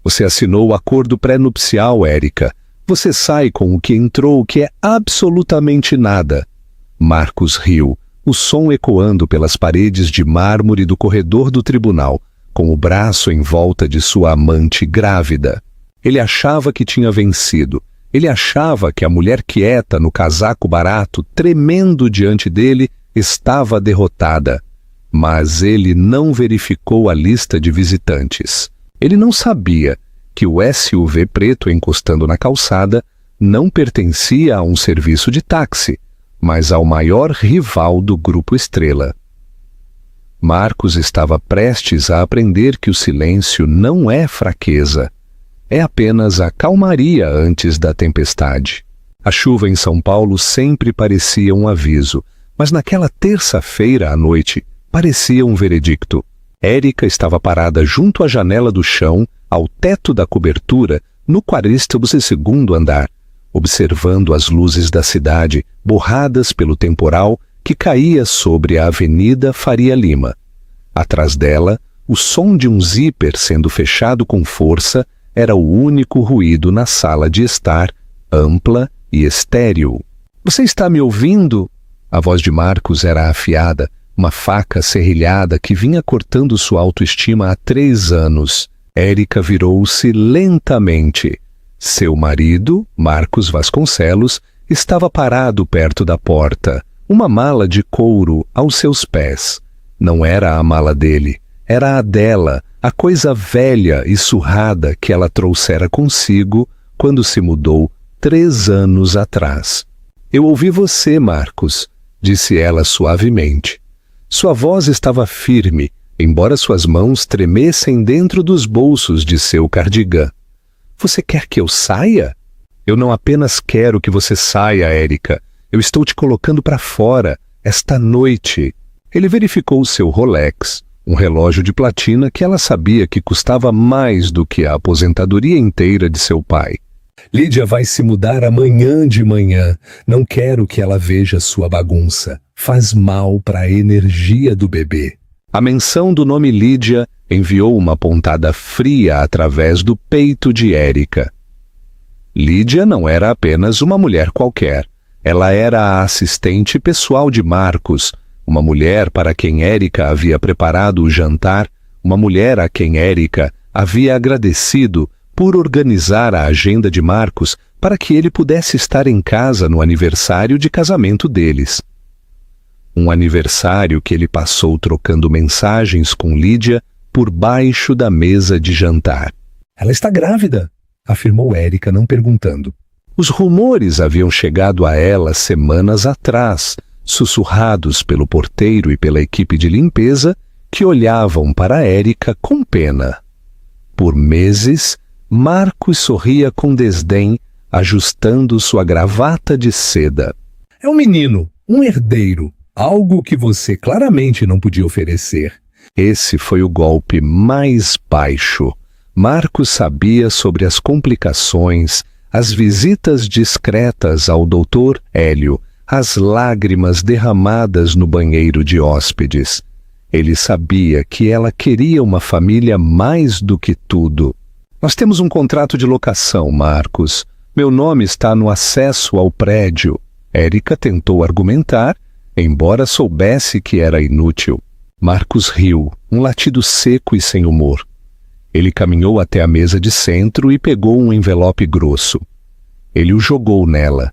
Você assinou o acordo pré-nupcial, Érica. Você sai com o que entrou, que é absolutamente nada. Marcos riu, o som ecoando pelas paredes de mármore do corredor do tribunal, com o braço em volta de sua amante grávida. Ele achava que tinha vencido. Ele achava que a mulher quieta no casaco barato, tremendo diante dele, estava derrotada. Mas ele não verificou a lista de visitantes. Ele não sabia que o SUV preto encostando na calçada não pertencia a um serviço de táxi, mas ao maior rival do Grupo Estrela. Marcos estava prestes a aprender que o silêncio não é fraqueza. É apenas a calmaria antes da tempestade. A chuva em São Paulo sempre parecia um aviso, mas naquela terça-feira à noite parecia um veredicto. Érica estava parada junto à janela do chão, ao teto da cobertura, no 42º andar, observando as luzes da cidade, borradas pelo temporal que caía sobre a Avenida Faria Lima. Atrás dela, o som de um zíper sendo fechado com força era o único ruído na sala de estar, ampla e estéril. "Você está me ouvindo?" A voz de Marcos era afiada, uma faca serrilhada que vinha cortando sua autoestima há 3 anos. Érica virou-se lentamente. Seu marido, Marcos Vasconcelos, estava parado perto da porta, uma mala de couro aos seus pés. Não era a mala dele, era a dela, a coisa velha e surrada que ela trouxera consigo quando se mudou 3 anos atrás. "Eu ouvi você, Marcos", disse ela suavemente. Sua voz estava firme, embora suas mãos tremessem dentro dos bolsos de seu cardigã. "Você quer que eu saia?" "Eu não apenas quero que você saia, Érica. Eu estou te colocando para fora, esta noite." Ele verificou seu Rolex, um relógio de platina que ela sabia que custava mais do que a aposentadoria inteira de seu pai. "Lídia vai se mudar amanhã de manhã. Não quero que ela veja sua bagunça. Faz mal para a energia do bebê." A menção do nome Lídia enviou uma pontada fria através do peito de Érica. Lídia não era apenas uma mulher qualquer. Ela era a assistente pessoal de Marcos, uma mulher para quem Érica havia preparado o jantar, uma mulher a quem Érica havia agradecido por organizar a agenda de Marcos para que ele pudesse estar em casa no aniversário de casamento deles. Um aniversário que ele passou trocando mensagens com Lídia por baixo da mesa de jantar. "Ela está grávida", afirmou Érica, não perguntando. Os rumores haviam chegado a ela semanas atrás, sussurrados pelo porteiro e pela equipe de limpeza, que olhavam para Érica com pena. Por meses, Marcos sorria com desdém, ajustando sua gravata de seda. "É um menino, um herdeiro, algo que você claramente não podia oferecer." Esse foi o golpe mais baixo. Marcos sabia sobre as complicações, as visitas discretas ao Dr. Hélio, as lágrimas derramadas no banheiro de hóspedes. Ele sabia que ela queria uma família mais do que tudo. "Nós temos um contrato de locação, Marcos. Meu nome está no acesso ao prédio." Érica tentou argumentar, embora soubesse que era inútil. Marcos riu, um latido seco e sem humor. Ele caminhou até a mesa de centro e pegou um envelope grosso. Ele o jogou nela.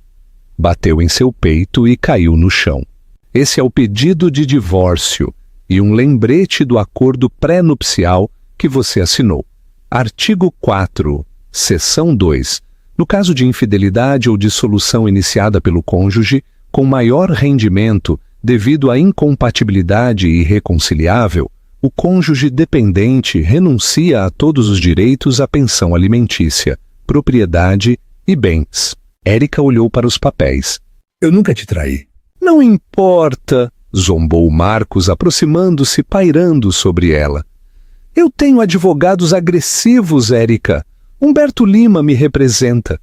Bateu em seu peito e caiu no chão. "Esse é o pedido de divórcio e um lembrete do acordo pré-nupcial que você assinou. Artigo 4, seção 2. No caso de infidelidade ou dissolução iniciada pelo cônjuge, com maior rendimento devido à incompatibilidade irreconciliável, o cônjuge dependente renuncia a todos os direitos à pensão alimentícia, propriedade e bens." Érica olhou para os papéis. "Eu nunca te traí." "Não importa", zombou Marcos, aproximando-se, pairando sobre ela. "Eu tenho advogados agressivos, Érica. Humberto Lima me representa.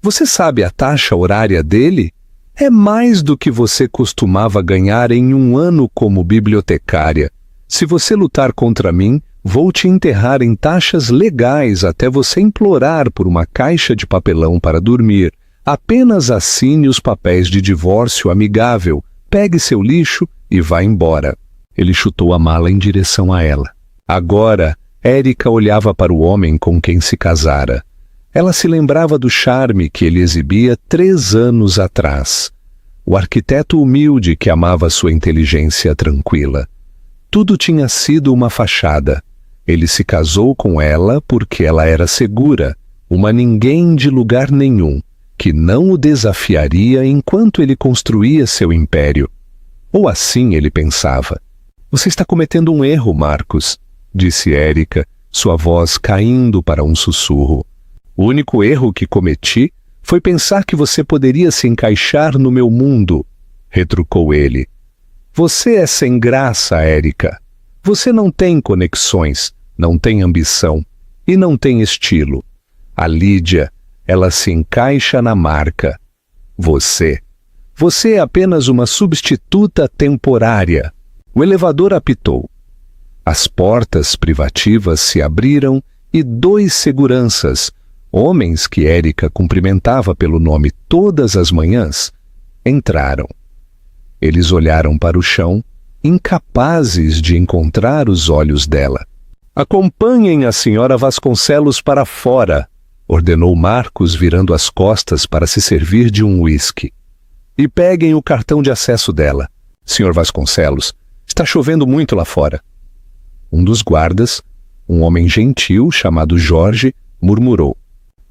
Você sabe a taxa horária dele? É mais do que você costumava ganhar em um ano como bibliotecária. Se você lutar contra mim, Vou te enterrar em taxas legais até você implorar por uma caixa de papelão para dormir. Apenas assine os papéis de divórcio amigável, pegue seu lixo e vá embora. Ele chutou a mala em direção a ela. Agora, Erika olhava para o homem com quem se casara. Ela se lembrava do charme que ele exibia 3 anos atrás. O arquiteto humilde que amava sua inteligência tranquila. Tudo tinha sido uma fachada. Ele se casou com ela porque ela era segura, uma ninguém de lugar nenhum, que não o desafiaria enquanto ele construía seu império. Ou assim ele pensava. Você está cometendo um erro, Marcos, disse Erika, sua voz caindo para um sussurro. O único erro que cometi foi pensar que você poderia se encaixar no meu mundo, retrucou ele. Você é sem graça, Erika. Você não tem conexões, não tem ambição e não tem estilo. A Lídia, ela se encaixa na marca. Você é apenas uma substituta temporária. O elevador apitou. As portas privativas se abriram e 2 seguranças, homens que Erika cumprimentava pelo nome todas as manhãs, entraram. Eles olharam para o chão, incapazes de encontrar os olhos dela. Acompanhem a senhora Vasconcelos para fora, ordenou Marcos virando as costas para se servir de um uísque. E peguem o cartão de acesso dela. Senhor Vasconcelos, está chovendo muito lá fora. Um dos guardas, um homem gentil chamado Jorge, murmurou.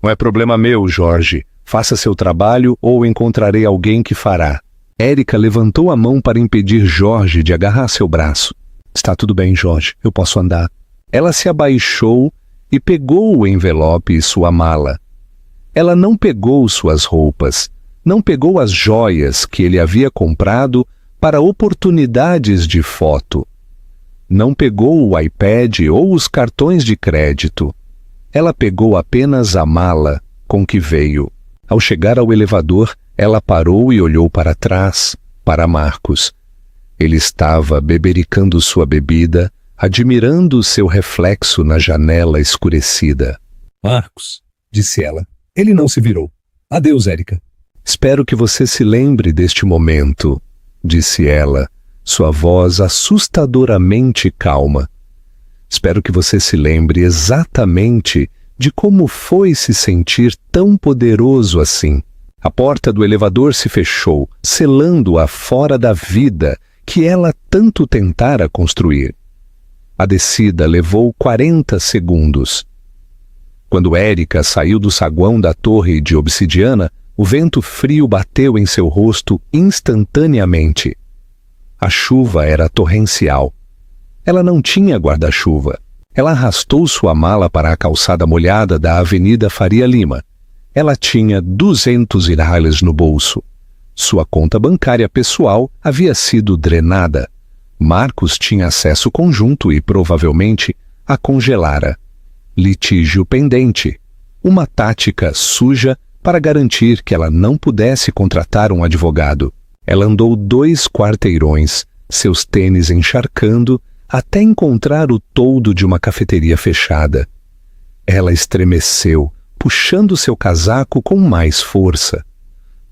Não é problema meu, Jorge. Faça seu trabalho ou encontrarei alguém que fará. Erika levantou a mão para impedir Jorge de agarrar seu braço. Está tudo bem, Jorge. Eu posso andar. Ela se abaixou e pegou o envelope e sua mala. Ela não pegou suas roupas, não pegou as joias que ele havia comprado para oportunidades de foto. Não pegou o iPad ou os cartões de crédito. Ela pegou apenas a mala com que veio. Ao chegar ao elevador, ela parou e olhou para trás, para Marcos. Ele estava bebericando sua bebida, admirando seu reflexo na janela escurecida. Marcos, disse ela. Ele não se virou. Adeus, Erika. Espero que você se lembre deste momento, disse ela, sua voz assustadoramente calma. Espero que você se lembre exatamente de como foi se sentir tão poderoso assim. A porta do elevador se fechou, selando-a fora da vida que ela tanto tentara construir. A descida levou 40 segundos. Quando Erika saiu do saguão da torre de obsidiana, o vento frio bateu em seu rosto instantaneamente. A chuva era torrencial. Ela não tinha guarda-chuva. Ela arrastou sua mala para a calçada molhada da Avenida Faria Lima. Ela tinha 200 reais no bolso. Sua conta bancária pessoal havia sido drenada. Marcos tinha acesso conjunto e, provavelmente, a congelara. Litígio pendente. Uma tática suja para garantir que ela não pudesse contratar um advogado. Ela andou 2 quarteirões, seus tênis encharcando, até encontrar o toldo de uma cafeteria fechada. Ela estremeceu, puxando seu casaco com mais força.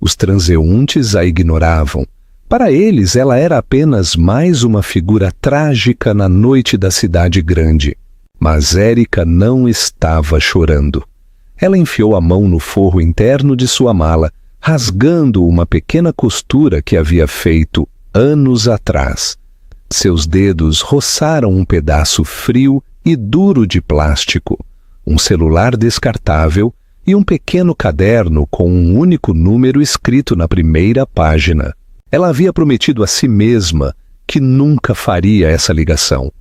Os transeuntes a ignoravam. Para eles, ela era apenas mais uma figura trágica na noite da cidade grande. Mas Erika não estava chorando. Ela enfiou a mão no forro interno de sua mala, rasgando uma pequena costura que havia feito anos atrás. Seus dedos roçaram um pedaço frio e duro de plástico, um celular descartável e um pequeno caderno com um único número escrito na primeira página. Ela havia prometido a si mesma que nunca faria essa ligação.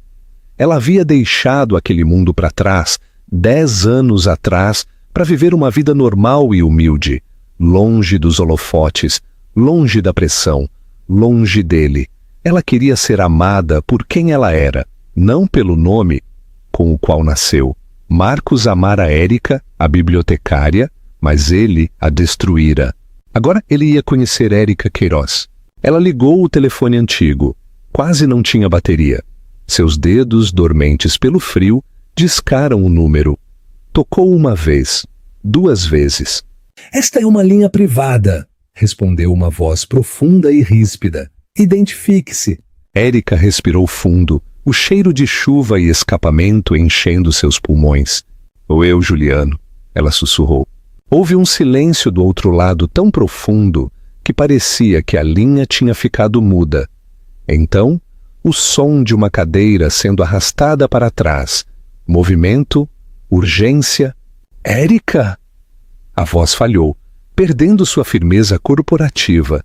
Ela havia deixado aquele mundo para trás, 10 anos atrás, para viver uma vida normal e humilde, longe dos holofotes, longe da pressão, longe dele. Ela queria ser amada por quem ela era, não pelo nome com o qual nasceu. Marcos amara Erika, a bibliotecária, mas ele a destruíra. Agora ele ia conhecer Erika Queiroz. Ela ligou o telefone antigo. Quase não tinha bateria. Seus dedos, dormentes pelo frio, discaram o número. Tocou uma vez, 2 vezes. Esta é uma linha privada, respondeu uma voz profunda e ríspida. Identifique-se. Érica respirou fundo, o cheiro de chuva e escapamento enchendo seus pulmões. Ou eu, Juliano, ela sussurrou. Houve um silêncio do outro lado tão profundo que parecia que a linha tinha ficado muda. Então, o som de uma cadeira sendo arrastada para trás. Movimento, urgência. Érica! A voz falhou, perdendo sua firmeza corporativa.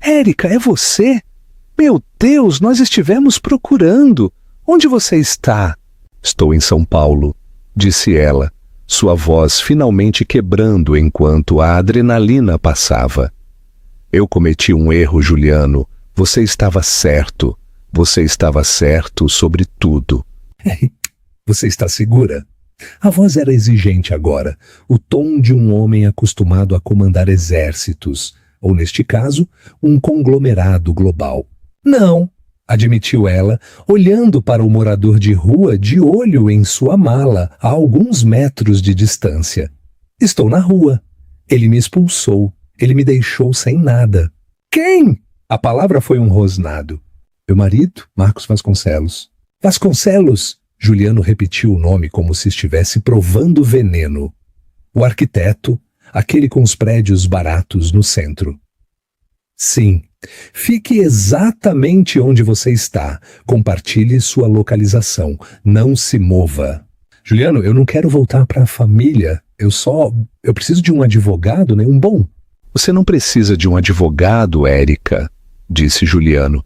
Érica, é você? Meu Deus, nós estivemos procurando. Onde você está? Estou em São Paulo, disse ela, sua voz finalmente quebrando enquanto a adrenalina passava. Eu cometi um erro, Juliano. Você estava certo. Você estava certo sobre tudo. Você está segura? A voz era exigente agora, o tom de um homem acostumado a comandar exércitos, ou neste caso, um conglomerado global. Não, admitiu ela, olhando para o morador de rua de olho em sua mala, a alguns metros de distância. Estou na rua. Ele me expulsou. Ele me deixou sem nada. Quem? A palavra foi um rosnado. Meu marido, Marcos Vasconcelos. Vasconcelos! Juliano repetiu o nome como se estivesse provando veneno. O arquiteto, aquele com os prédios baratos no centro. Sim, fique exatamente onde você está. Compartilhe sua localização. Não se mova. Juliano, eu não quero voltar para a família. Eu preciso de um advogado, né? Um bom. Você não precisa de um advogado, Érica, disse Juliano.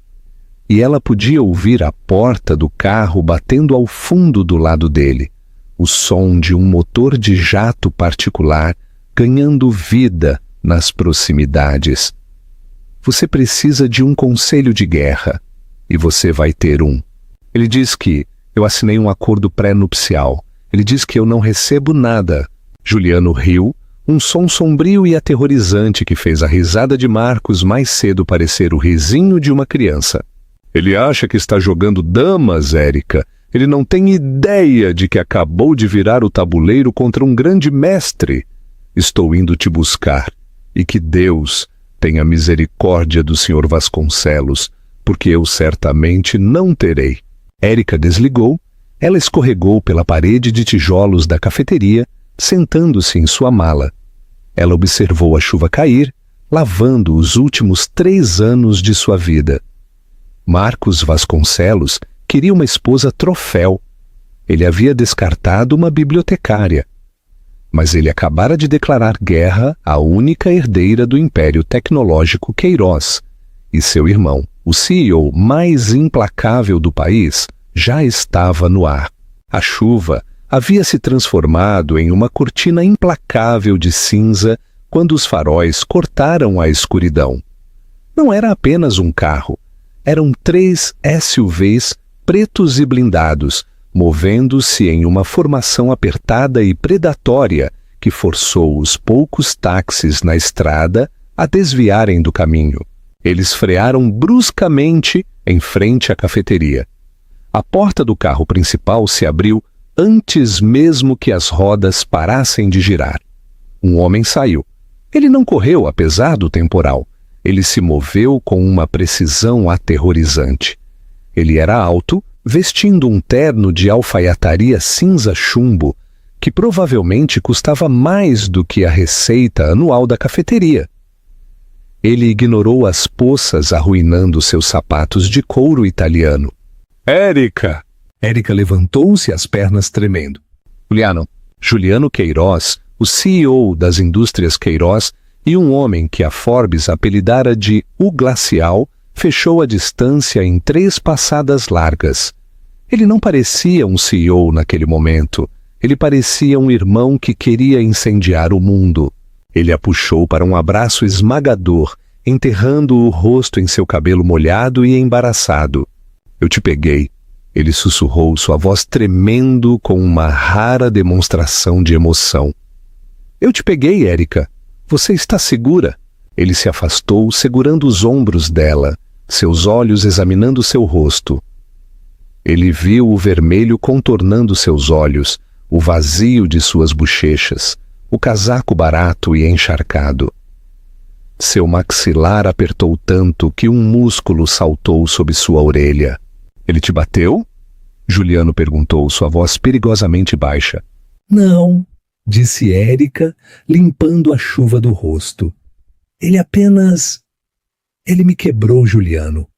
E ela podia ouvir a porta do carro batendo ao fundo do lado dele, o som de um motor de jato particular ganhando vida nas proximidades. Você precisa de um conselho de guerra, e você vai ter um. Ele diz que eu assinei um acordo pré-nupcial. Ele diz que eu não recebo nada. Juliano riu, um som sombrio e aterrorizante que fez a risada de Marcos mais cedo parecer o risinho de uma criança. Ele acha que está jogando damas, Érica. Ele não tem ideia de que acabou de virar o tabuleiro contra um grande mestre. Estou indo te buscar. E que Deus tenha misericórdia do Sr. Vasconcelos, porque eu certamente não terei. Érica desligou. Ela escorregou pela parede de tijolos da cafeteria, sentando-se em sua mala. Ela observou a chuva cair, lavando os últimos 3 anos de sua vida. Marcos Vasconcelos queria uma esposa troféu. Ele havia descartado uma bibliotecária. Mas ele acabara de declarar guerra à única herdeira do Império Tecnológico Queiroz, e seu irmão, o CEO mais implacável do país, já estava no ar. A chuva havia se transformado em uma cortina implacável de cinza quando os faróis cortaram a escuridão. Não era apenas um carro. Eram 3 SUVs pretos e blindados, movendo-se em uma formação apertada e predatória que forçou os poucos táxis na estrada a desviarem do caminho. Eles frearam bruscamente em frente à cafeteria. A porta do carro principal se abriu antes mesmo que as rodas parassem de girar. Um homem saiu. Ele não correu apesar do temporal. Ele se moveu com uma precisão aterrorizante. Ele era alto, vestindo um terno de alfaiataria cinza chumbo, que provavelmente custava mais do que a receita anual da cafeteria. Ele ignorou as poças arruinando seus sapatos de couro italiano. Érica! Érica levantou-se, as pernas tremendo. Juliano Queiroz, o CEO das indústrias Queiroz, e um homem que a Forbes apelidara de O Glacial, fechou a distância em 3 passadas largas. Ele não parecia um CEO naquele momento. Ele parecia um irmão que queria incendiar o mundo. Ele a puxou para um abraço esmagador, enterrando o rosto em seu cabelo molhado e embaraçado. Eu te peguei. Ele sussurrou, sua voz tremendo com uma rara demonstração de emoção. Eu te peguei, Érica. Você está segura? Ele se afastou, segurando os ombros dela, seus olhos examinando seu rosto. Ele viu o vermelho contornando seus olhos, o vazio de suas bochechas, o casaco barato e encharcado. Seu maxilar apertou tanto que um músculo saltou sob sua orelha. Ele te bateu? Juliano perguntou, sua voz perigosamente baixa. Não, disse Érica, limpando a chuva do rosto. Ele me quebrou, Juliano.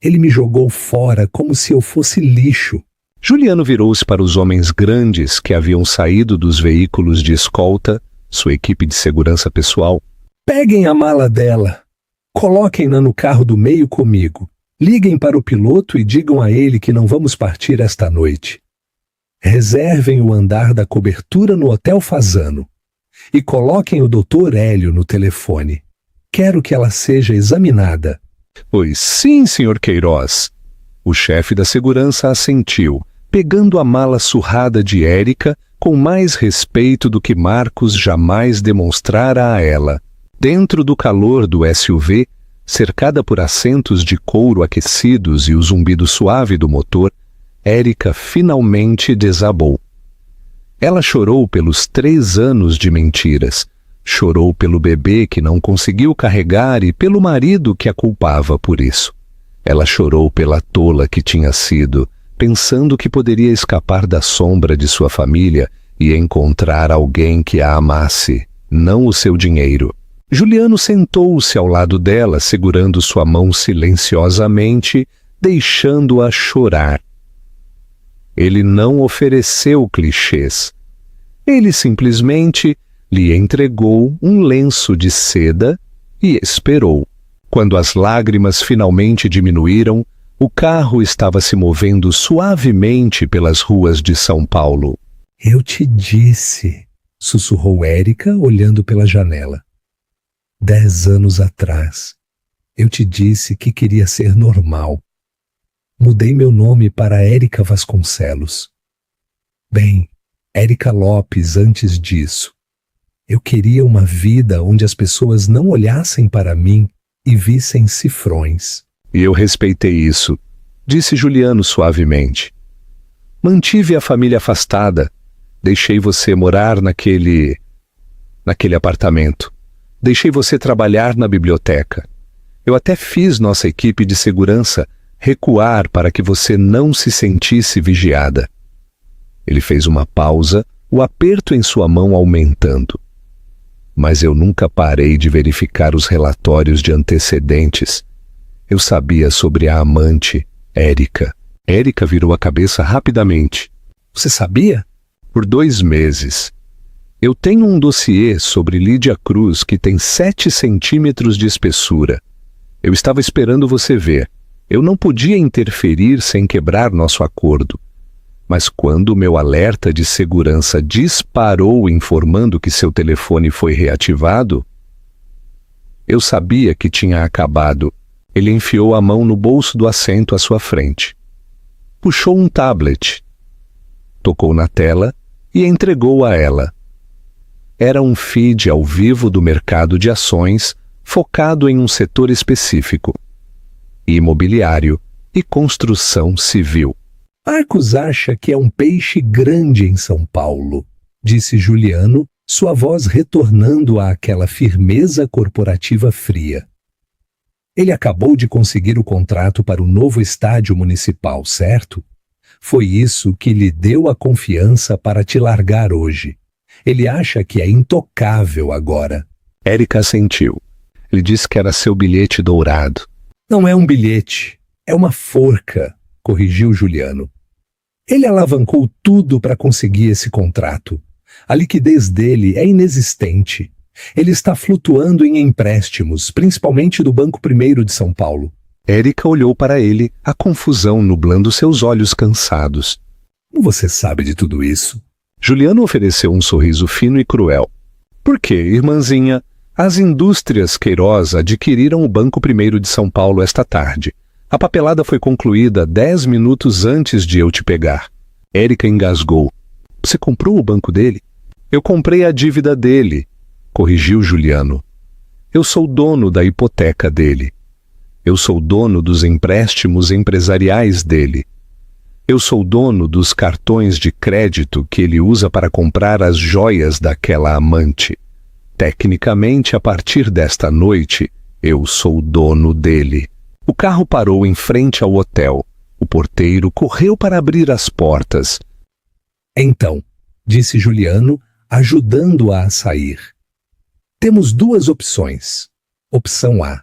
Ele me jogou fora como se eu fosse lixo. Juliano virou-se para os homens grandes que haviam saído dos veículos de escolta, sua equipe de segurança pessoal. Peguem a mala dela. Coloquem-na no carro do meio comigo. Liguem para o piloto e digam a ele que não vamos partir esta noite. Reservem o andar da cobertura no Hotel Fasano. E coloquem o Dr. Hélio no telefone. Quero que ela seja examinada. Pois sim, Sr. Queiroz. O chefe da segurança assentiu, pegando a mala surrada de Érica com mais respeito do que Marcos jamais demonstrara a ela. Dentro do calor do SUV, cercada por assentos de couro aquecidos e o zumbido suave do motor, Érica finalmente desabou. Ela chorou pelos 3 anos de mentiras, chorou pelo bebê que não conseguiu carregar e pelo marido que a culpava por isso. Ela chorou pela tola que tinha sido, pensando que poderia escapar da sombra de sua família e encontrar alguém que a amasse, não o seu dinheiro. Juliano sentou-se ao lado dela, segurando sua mão silenciosamente, deixando-a chorar. Ele não ofereceu clichês. Ele simplesmente lhe entregou um lenço de seda e esperou. Quando as lágrimas finalmente diminuíram, o carro estava se movendo suavemente pelas ruas de São Paulo. Eu te disse, sussurrou Érica, olhando pela janela. 10 anos atrás, eu te disse que queria ser normal. Mudei meu nome para Érica Vasconcelos. Bem, Érica Lopes antes disso. Eu queria uma vida onde as pessoas não olhassem para mim e vissem cifrões. E eu respeitei isso, disse Juliano suavemente. Mantive a família afastada. Deixei você morar naquele apartamento. Deixei você trabalhar na biblioteca. Eu até fiz nossa equipe de segurança recuar para que você não se sentisse vigiada. Ele fez uma pausa, o aperto em sua mão aumentando. Mas eu nunca parei de verificar os relatórios de antecedentes. Eu sabia sobre a amante, Érica. Érica virou a cabeça rapidamente. Você sabia? Por 2 meses. Eu tenho um dossiê sobre Lídia Cruz que tem 7 centímetros de espessura. Eu estava esperando você ver. Eu não podia interferir sem quebrar nosso acordo. Mas quando meu alerta de segurança disparou informando que seu telefone foi reativado, eu sabia que tinha acabado. Ele enfiou a mão no bolso do assento à sua frente. Puxou um tablet. Tocou na tela e entregou a ela. Era um feed ao vivo do mercado de ações focado em um setor específico: imobiliário e construção civil. Marcos acha que é um peixe grande em São Paulo, disse Juliano, sua voz retornando àquela firmeza corporativa fria. Ele acabou de conseguir o contrato para o novo estádio municipal, certo? Foi isso que lhe deu a confiança para te largar hoje. Ele acha que é intocável agora. Érica assentiu. Ele disse que era seu bilhete dourado. Não é um bilhete, é uma forca, corrigiu Juliano. Ele alavancou tudo para conseguir esse contrato. A liquidez dele é inexistente. Ele está flutuando em empréstimos, principalmente do Banco Primeiro de São Paulo. Érica olhou para ele, a confusão nublando seus olhos cansados. Como você sabe de tudo isso? Juliano ofereceu um sorriso fino e cruel. Por quê, irmãzinha? As indústrias Queiroz adquiriram o Banco Primeiro de São Paulo esta tarde. A papelada foi concluída 10 minutos antes de eu te pegar. Érica engasgou. Você comprou o banco dele? Eu comprei a dívida dele, corrigiu Juliano. Eu sou dono da hipoteca dele. Eu sou dono dos empréstimos empresariais dele. Eu sou dono dos cartões de crédito que ele usa para comprar as joias daquela amante. Tecnicamente, a partir desta noite, eu sou dono dele. O carro parou em frente ao hotel. O porteiro correu para abrir as portas. Então, disse Juliano, ajudando-a a sair. Temos duas opções. Opção A.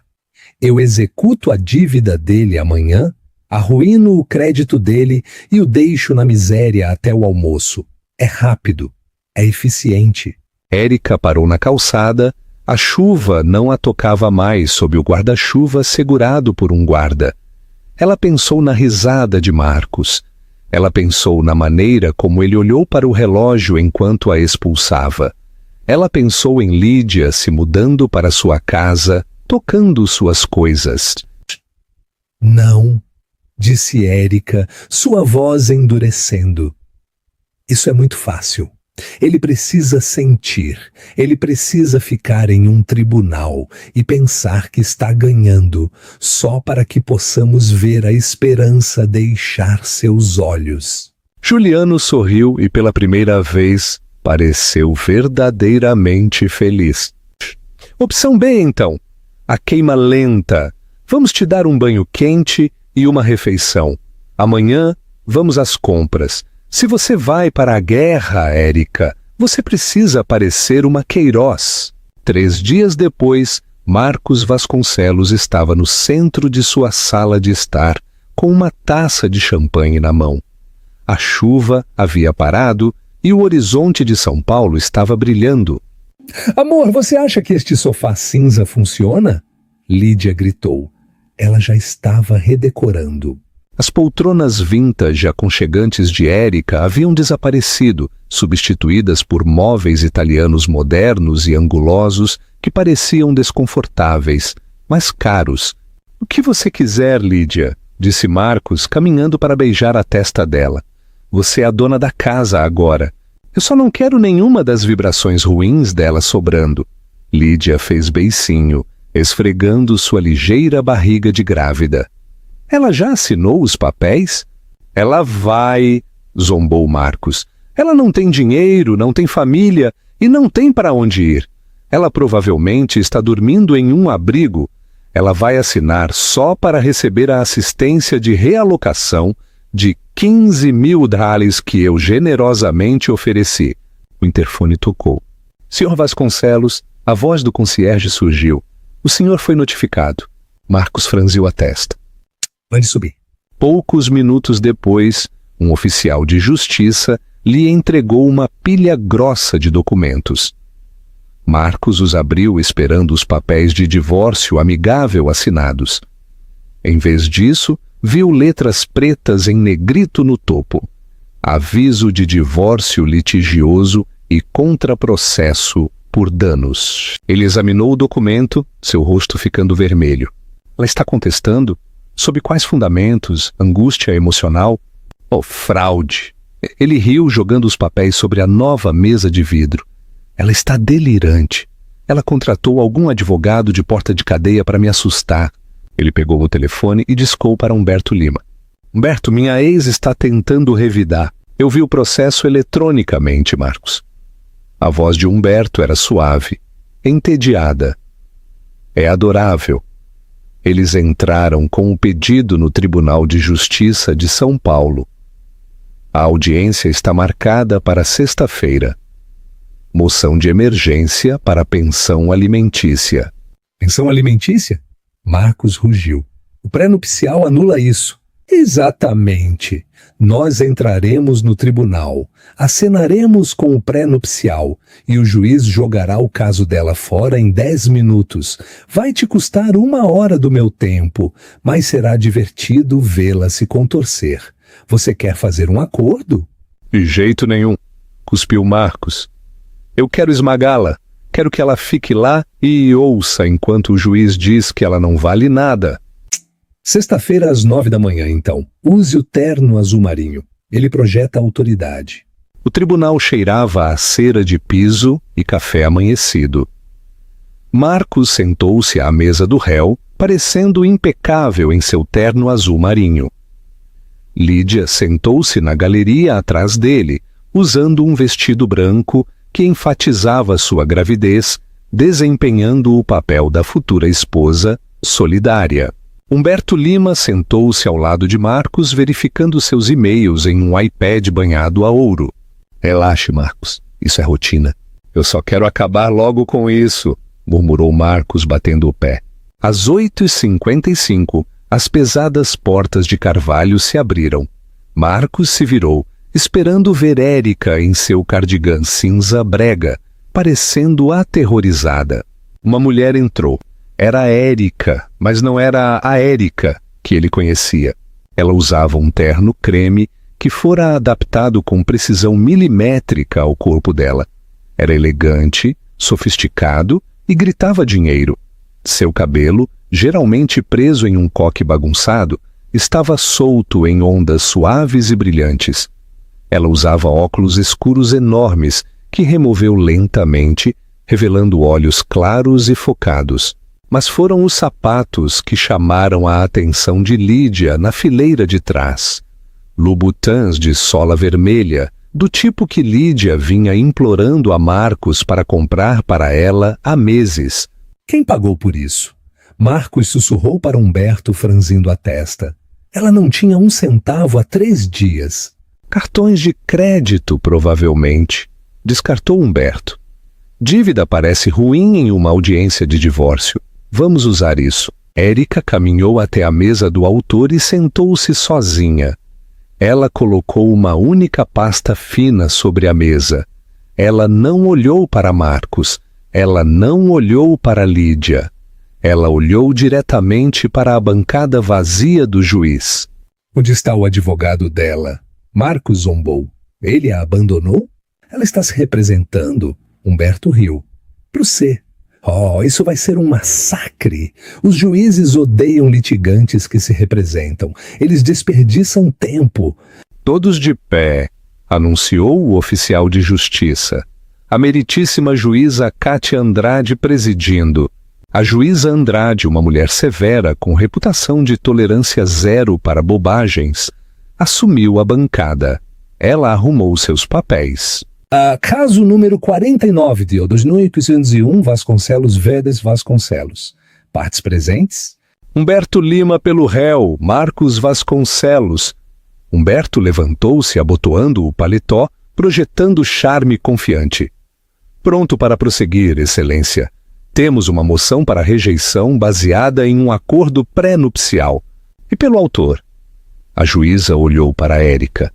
Eu executo a dívida dele amanhã, arruíno o crédito dele e o deixo na miséria até o almoço. É rápido, é eficiente. Érica parou na calçada. A chuva não a tocava mais sob o guarda-chuva segurado por um guarda. Ela pensou na risada de Marcos. Ela pensou na maneira como ele olhou para o relógio enquanto a expulsava. Ela pensou em Lídia se mudando para sua casa, tocando suas coisas. Não, disse Érica, sua voz endurecendo. Isso é muito fácil. Ele precisa sentir, ele precisa ficar em um tribunal e pensar que está ganhando, só para que possamos ver a esperança deixar seus olhos. Juliano sorriu e pela primeira vez pareceu verdadeiramente feliz. Opção B, então. A queima lenta. Vamos te dar um banho quente e uma refeição. Amanhã, vamos às compras. Se você vai para a guerra, Érica, você precisa parecer uma Queiroz. 3 dias depois, Marcos Vasconcelos estava no centro de sua sala de estar, com uma taça de champanhe na mão. A chuva havia parado e o horizonte de São Paulo estava brilhando. Amor, você acha que este sofá cinza funciona? Lídia gritou. Ela já estava redecorando. As poltronas vintage aconchegantes de Érica haviam desaparecido, substituídas por móveis italianos modernos e angulosos que pareciam desconfortáveis, mas caros. O que você quiser, Lídia, disse Marcos, caminhando para beijar a testa dela. Você é a dona da casa agora. Eu só não quero nenhuma das vibrações ruins dela sobrando. Lídia fez beicinho, esfregando sua ligeira barriga de grávida. Ela já assinou os papéis? Ela vai, zombou Marcos. Ela não tem dinheiro, não tem família e não tem para onde ir. Ela provavelmente está dormindo em um abrigo. Ela vai assinar só para receber a assistência de realocação de 15 mil dólares que eu generosamente ofereci. O interfone tocou. Senhor Vasconcelos, a voz do concierge surgiu. O senhor foi notificado. Marcos franziu a testa. Pode subir. Poucos minutos depois, um oficial de justiça lhe entregou uma pilha grossa de documentos. Marcos os abriu esperando os papéis de divórcio amigável assinados. Em vez disso, viu letras pretas em negrito no topo. Aviso de divórcio litigioso e contraprocesso por danos. Ele examinou o documento, seu rosto ficando vermelho. Ela está contestando? Sob quais fundamentos? Angústia emocional? Oh, fraude! Ele riu jogando os papéis sobre a nova mesa de vidro. Ela está delirante. Ela contratou algum advogado de porta de cadeia para me assustar. Ele pegou o telefone e discou para Humberto Lima. Humberto, minha ex está tentando revidar. Eu vi o processo eletronicamente, Marcos. A voz de Humberto era suave, entediada. É adorável. Eles entraram com o pedido no Tribunal de Justiça de São Paulo. A audiência está marcada para sexta-feira. Moção de emergência para pensão alimentícia. Pensão alimentícia? Marcos rugiu. O pré-nupcial anula isso. Exatamente. Nós entraremos no tribunal, acenaremos com o pré-nupcial e o juiz jogará o caso dela fora em 10 minutos. Vai te custar 1 hora do meu tempo, mas será divertido vê-la se contorcer. Você quer fazer um acordo? De jeito nenhum, cuspiu Marcos. Eu quero esmagá-la. Quero que ela fique lá e ouça enquanto o juiz diz que ela não vale nada. Sexta-feira às 9 da manhã, então. Use o terno azul marinho. Ele projeta autoridade. O tribunal cheirava a cera de piso e café amanhecido. Marcos sentou-se à mesa do réu, parecendo impecável em seu terno azul marinho. Lídia sentou-se na galeria atrás dele, usando um vestido branco que enfatizava sua gravidez, desempenhando o papel da futura esposa solidária. Humberto Lima sentou-se ao lado de Marcos, verificando seus e-mails em um iPad banhado a ouro. Relaxe, Marcos. Isso é rotina. Eu só quero acabar logo com isso, murmurou Marcos, batendo o pé. Às 8h55, as pesadas portas de carvalho se abriram. Marcos se virou, esperando ver Érica em seu cardigã cinza brega, parecendo aterrorizada. Uma mulher entrou. Era Érica, mas não era a Érica que ele conhecia. Ela usava um terno creme que fora adaptado com precisão milimétrica ao corpo dela. Era elegante, sofisticado e gritava dinheiro. Seu cabelo, geralmente preso em um coque bagunçado, estava solto em ondas suaves e brilhantes. Ela usava óculos escuros enormes que removeu lentamente, revelando olhos claros e focados. Mas foram os sapatos que chamaram a atenção de Lídia na fileira de trás. Louboutins de sola vermelha, do tipo que Lídia vinha implorando a Marcos para comprar para ela há meses. Quem pagou por isso? Marcos sussurrou para Humberto, franzindo a testa. Ela não tinha 1 centavo há 3 dias. Cartões de crédito, provavelmente, descartou Humberto. Dívida parece ruim em uma audiência de divórcio. Vamos usar isso. Érica caminhou até a mesa do autor e sentou-se sozinha. Ela colocou uma única pasta fina sobre a mesa. Ela não olhou para Marcos. Ela não olhou para Lídia. Ela olhou diretamente para a bancada vazia do juiz. Onde está o advogado dela? Marcos zombou. Ele a abandonou? Ela está se representando? Humberto riu. Pro C. Oh, isso vai ser um massacre. Os juízes odeiam litigantes que se representam. Eles desperdiçam tempo. Todos de pé, anunciou o oficial de justiça. A meritíssima juíza Cátia Andrade presidindo. A juíza Andrade, uma mulher severa com reputação de tolerância zero para bobagens, assumiu a bancada. Ela arrumou seus papéis. Caso número 49 de 2801, Vasconcelos Vedes Vasconcelos. Partes presentes? Humberto Lima pelo réu, Marcos Vasconcelos. Humberto levantou-se abotoando o paletó, projetando charme confiante. Pronto para prosseguir, excelência. Temos uma moção para rejeição baseada em um acordo pré-nupcial. E pelo autor? A juíza olhou para Érica.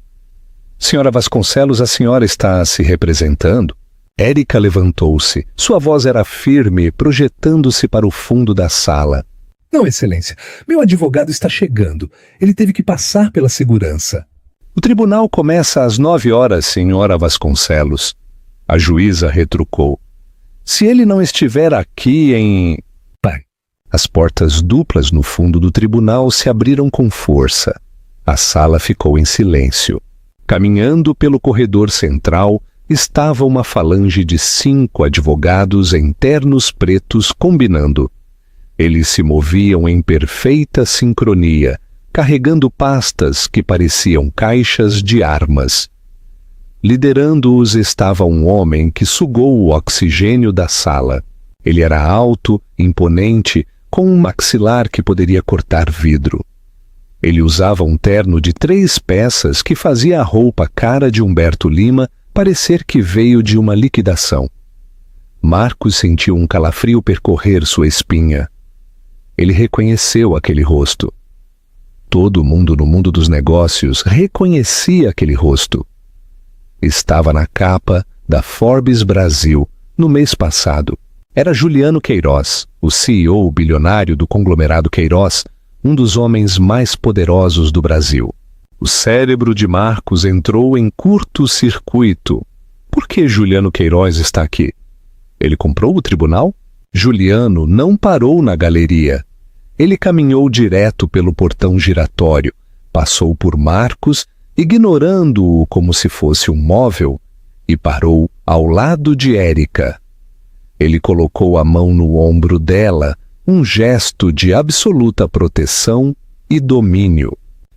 Senhora Vasconcelos, a senhora está se representando? Érica levantou-se. Sua voz era firme, projetando-se para o fundo da sala. Não, excelência. Meu advogado está chegando. Ele teve que passar pela segurança. O tribunal começa às 9h, senhora Vasconcelos. A juíza retrucou. Se ele não estiver aqui em... Pai. As portas duplas no fundo do tribunal se abriram com força. A sala ficou em silêncio. Caminhando pelo corredor central, estava uma falange de 5 advogados em ternos pretos combinando. Eles se moviam em perfeita sincronia, carregando pastas que pareciam caixas de armas. Liderando-os estava um homem que sugou o oxigênio da sala. Ele era alto, imponente, com um maxilar que poderia cortar vidro. Ele usava um terno de 3 peças que fazia a roupa cara de Humberto Lima parecer que veio de uma liquidação. Marcos sentiu um calafrio percorrer sua espinha. Ele reconheceu aquele rosto. Todo mundo no mundo dos negócios reconhecia aquele rosto. Estava na capa da Forbes Brasil no mês passado. Era Juliano Queiroz, o CEO bilionário do conglomerado Queiroz, um dos homens mais poderosos do Brasil. O cérebro de Marcos entrou em curto-circuito. Por que Juliano Queiroz está aqui? Ele comprou o tribunal? Juliano não parou na galeria. Ele caminhou direto pelo portão giratório, passou por Marcos, ignorando-o como se fosse um móvel, e parou ao lado de Érica. Ele colocou a mão no ombro dela, um gesto de absoluta proteção e domínio.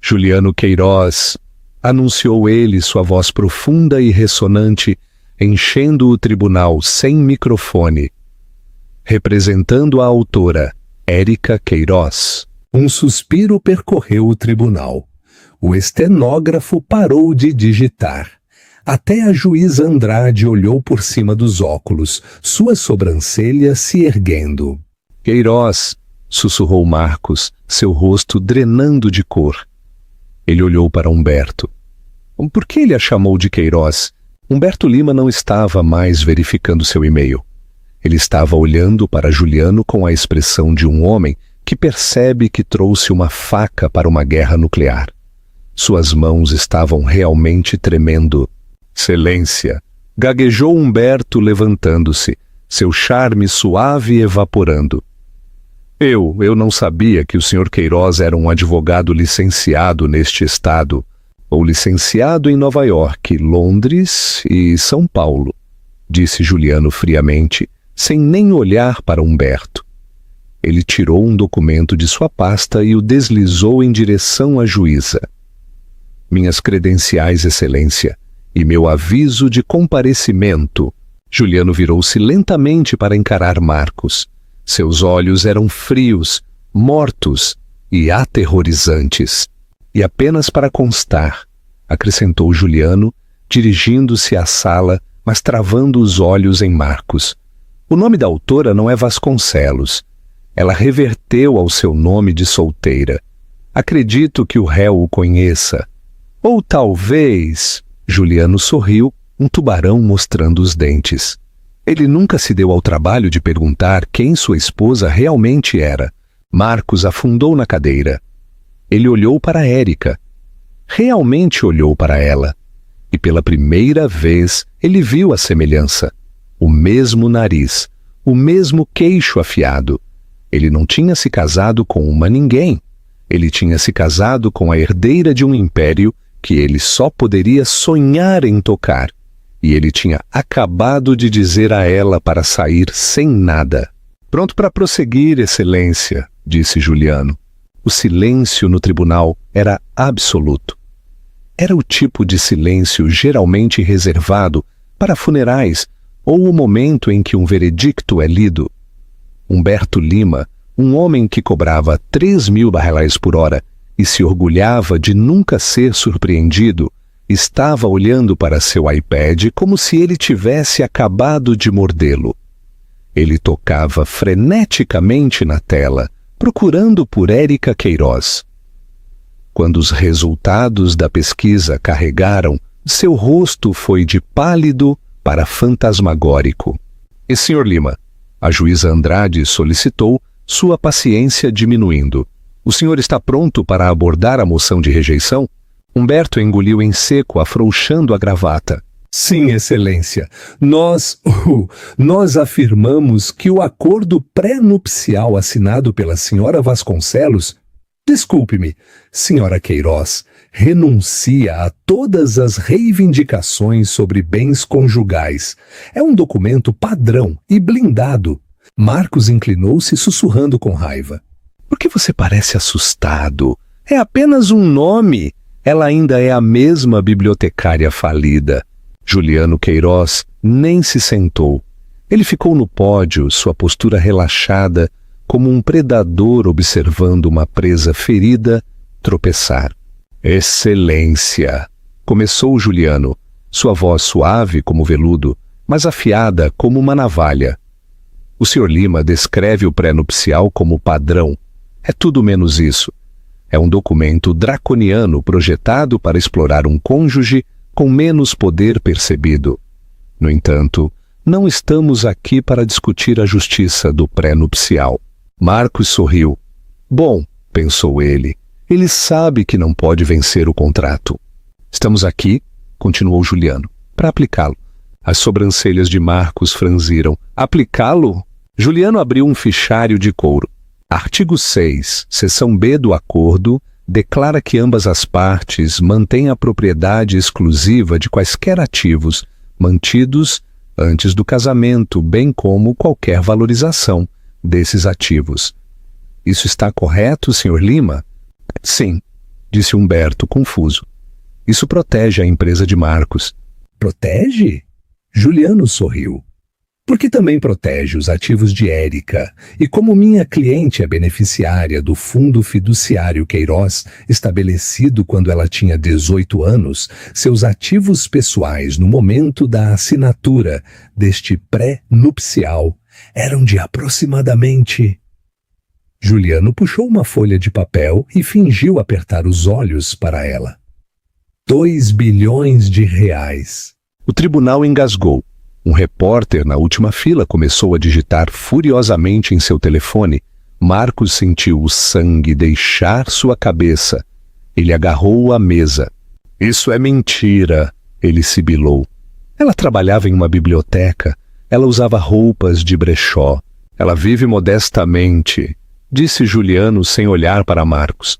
Juliano Queiroz, anunciou ele, sua voz profunda e ressonante, enchendo o tribunal sem microfone. Representando a autora, Érica Queiroz. Um suspiro percorreu o tribunal. O estenógrafo parou de digitar. Até a juíza Andrade olhou por cima dos óculos, suas sobrancelhas se erguendo. Queiroz, sussurrou Marcos, seu rosto drenando de cor. Ele olhou para Humberto. Por que ele a chamou de Queiroz? Humberto Lima não estava mais verificando seu e-mail. Ele estava olhando para Juliano com a expressão de um homem que percebe que trouxe uma faca para uma guerra nuclear. Suas mãos estavam realmente tremendo. Excelência, gaguejou Humberto levantando-se, seu charme suave evaporando. Eu não sabia que o Sr. Queiroz era um advogado licenciado neste estado, ou licenciado em Nova York, Londres e São Paulo, disse Juliano friamente, sem nem olhar para Humberto. Ele tirou um documento de sua pasta e o deslizou em direção à juíza. Minhas credenciais, Excelência, e meu aviso de comparecimento. Juliano virou-se lentamente para encarar Marcos. Seus olhos eram frios, mortos e aterrorizantes. E apenas para constar, acrescentou Juliano, dirigindo-se à sala, mas travando os olhos em Marcos. O nome da autora não é Vasconcelos. Ela reverteu ao seu nome de solteira. Acredito que o réu o conheça. Ou talvez... Juliano sorriu, um tubarão mostrando os dentes. Ele nunca se deu ao trabalho de perguntar quem sua esposa realmente era. Marcos afundou na cadeira. Ele olhou para Érica. Realmente olhou para ela. E pela primeira vez ele viu a semelhança. O mesmo nariz, o mesmo queixo afiado. Ele não tinha se casado com uma ninguém. Ele tinha se casado com a herdeira de um império que ele só poderia sonhar em tocar. E ele tinha acabado de dizer a ela para sair sem nada. Pronto para prosseguir, Excelência, disse Juliano. O silêncio no tribunal era absoluto. Era o tipo de silêncio geralmente reservado para funerais ou o momento em que um veredicto é lido. Humberto Lima, um homem que cobrava 3.000 barreais por hora e se orgulhava de nunca ser surpreendido, estava olhando para seu iPad como se ele tivesse acabado de mordê-lo. Ele tocava freneticamente na tela, procurando por Érica Queiroz. Quando os resultados da pesquisa carregaram, seu rosto foi de pálido para fantasmagórico. E Sr. Lima, a juíza Andrade solicitou, sua paciência diminuindo. O senhor está pronto para abordar a moção de rejeição? Humberto engoliu em seco, afrouxando a gravata. Sim, Excelência. Nós afirmamos que o acordo pré-nupcial assinado pela senhora Vasconcelos, desculpe-me, senhora Queiroz, renuncia a todas as reivindicações sobre bens conjugais. É um documento padrão e blindado. Marcos inclinou-se sussurrando com raiva. Por que você parece assustado? É apenas um nome. Ela ainda é a mesma bibliotecária falida. Juliano Queiroz nem se sentou. Ele ficou no pódio, sua postura relaxada, como um predador observando uma presa ferida tropeçar. Excelência! Começou Juliano, sua voz suave como veludo, mas afiada como uma navalha. O Sr. Lima descreve o pré-nupcial como padrão. É tudo menos isso. É um documento draconiano projetado para explorar um cônjuge com menos poder percebido. No entanto, não estamos aqui para discutir a justiça do pré-nupcial. Marcos sorriu. Bom, pensou ele sabe que não pode vencer o contrato. Estamos aqui, continuou Juliano, para aplicá-lo. As sobrancelhas de Marcos franziram. Aplicá-lo? Juliano abriu um fichário de couro. Artigo 6, seção B do acordo, declara que ambas as partes mantêm a propriedade exclusiva de quaisquer ativos mantidos antes do casamento, bem como qualquer valorização desses ativos. Isso está correto, Sr. Lima? Sim. disse Humberto, confuso. Isso protege a empresa de Marcos. Protege? Juliano sorriu. Porque também protege os ativos de Érica, e como minha cliente é beneficiária do Fundo Fiduciário Queiroz, estabelecido quando ela tinha 18 anos, seus ativos pessoais no momento da assinatura deste pré-nupcial eram de aproximadamente... Juliano puxou uma folha de papel e fingiu apertar os olhos para ela. 2 bilhões de reais. O tribunal engasgou. Um repórter na última fila começou a digitar furiosamente em seu telefone. Marcos sentiu o sangue deixar sua cabeça. Ele agarrou a mesa. Isso é mentira, ele sibilou. Ela trabalhava em uma biblioteca. Ela usava roupas de brechó. Ela vive modestamente, disse Juliano sem olhar para Marcos.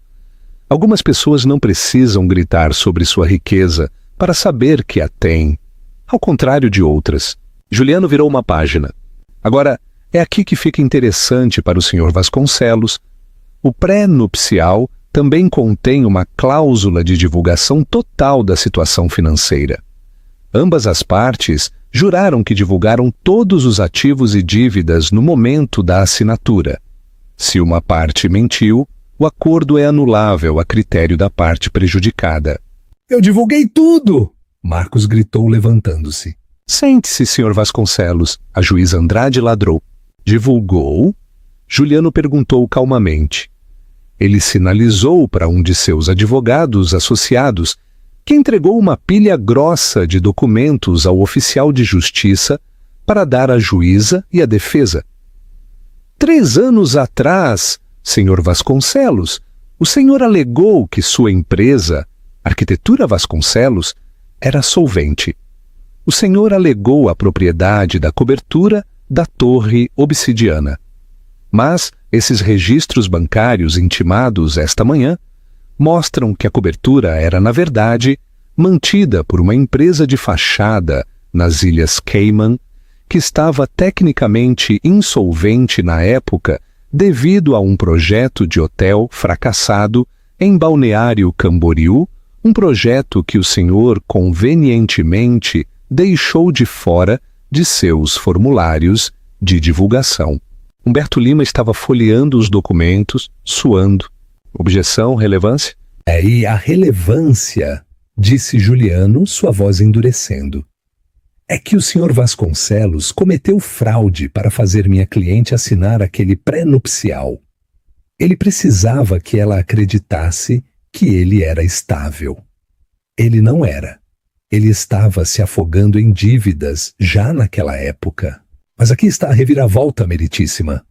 Algumas pessoas não precisam gritar sobre sua riqueza para saber que a têm. Ao contrário de outras. Juliano virou uma página. Agora, é aqui que fica interessante para o Sr. Vasconcelos. O pré-nupcial também contém uma cláusula de divulgação total da situação financeira. Ambas as partes juraram que divulgaram todos os ativos e dívidas no momento da assinatura. Se uma parte mentiu, o acordo é anulável a critério da parte prejudicada. Eu divulguei tudo! Marcos gritou levantando-se. Sente-se, Sr. Vasconcelos, a juíza Andrade ladrou. Divulgou? Juliano perguntou calmamente. Ele sinalizou para um de seus advogados associados, que entregou uma pilha grossa de documentos ao oficial de justiça para dar à juíza e à defesa. 3 anos atrás, Sr. Vasconcelos, o senhor alegou que sua empresa, Arquitetura Vasconcelos, era solvente. O senhor alegou a propriedade da cobertura da Torre Obsidiana. Mas esses registros bancários intimados esta manhã mostram que a cobertura era, na verdade, mantida por uma empresa de fachada nas Ilhas Cayman, que estava tecnicamente insolvente na época devido a um projeto de hotel fracassado em Balneário Camboriú, um projeto que o senhor convenientemente deixou de fora de seus formulários de divulgação. Humberto Lima estava folheando os documentos, suando. Objeção, relevância? É, e a relevância, disse Juliano, sua voz endurecendo. É que o Sr. Vasconcelos cometeu fraude para fazer minha cliente assinar aquele pré-nupcial. Ele precisava que ela acreditasse que ele era estável. Ele não era. Ele estava se afogando em dívidas já naquela época. Mas aqui está a reviravolta, meritíssima.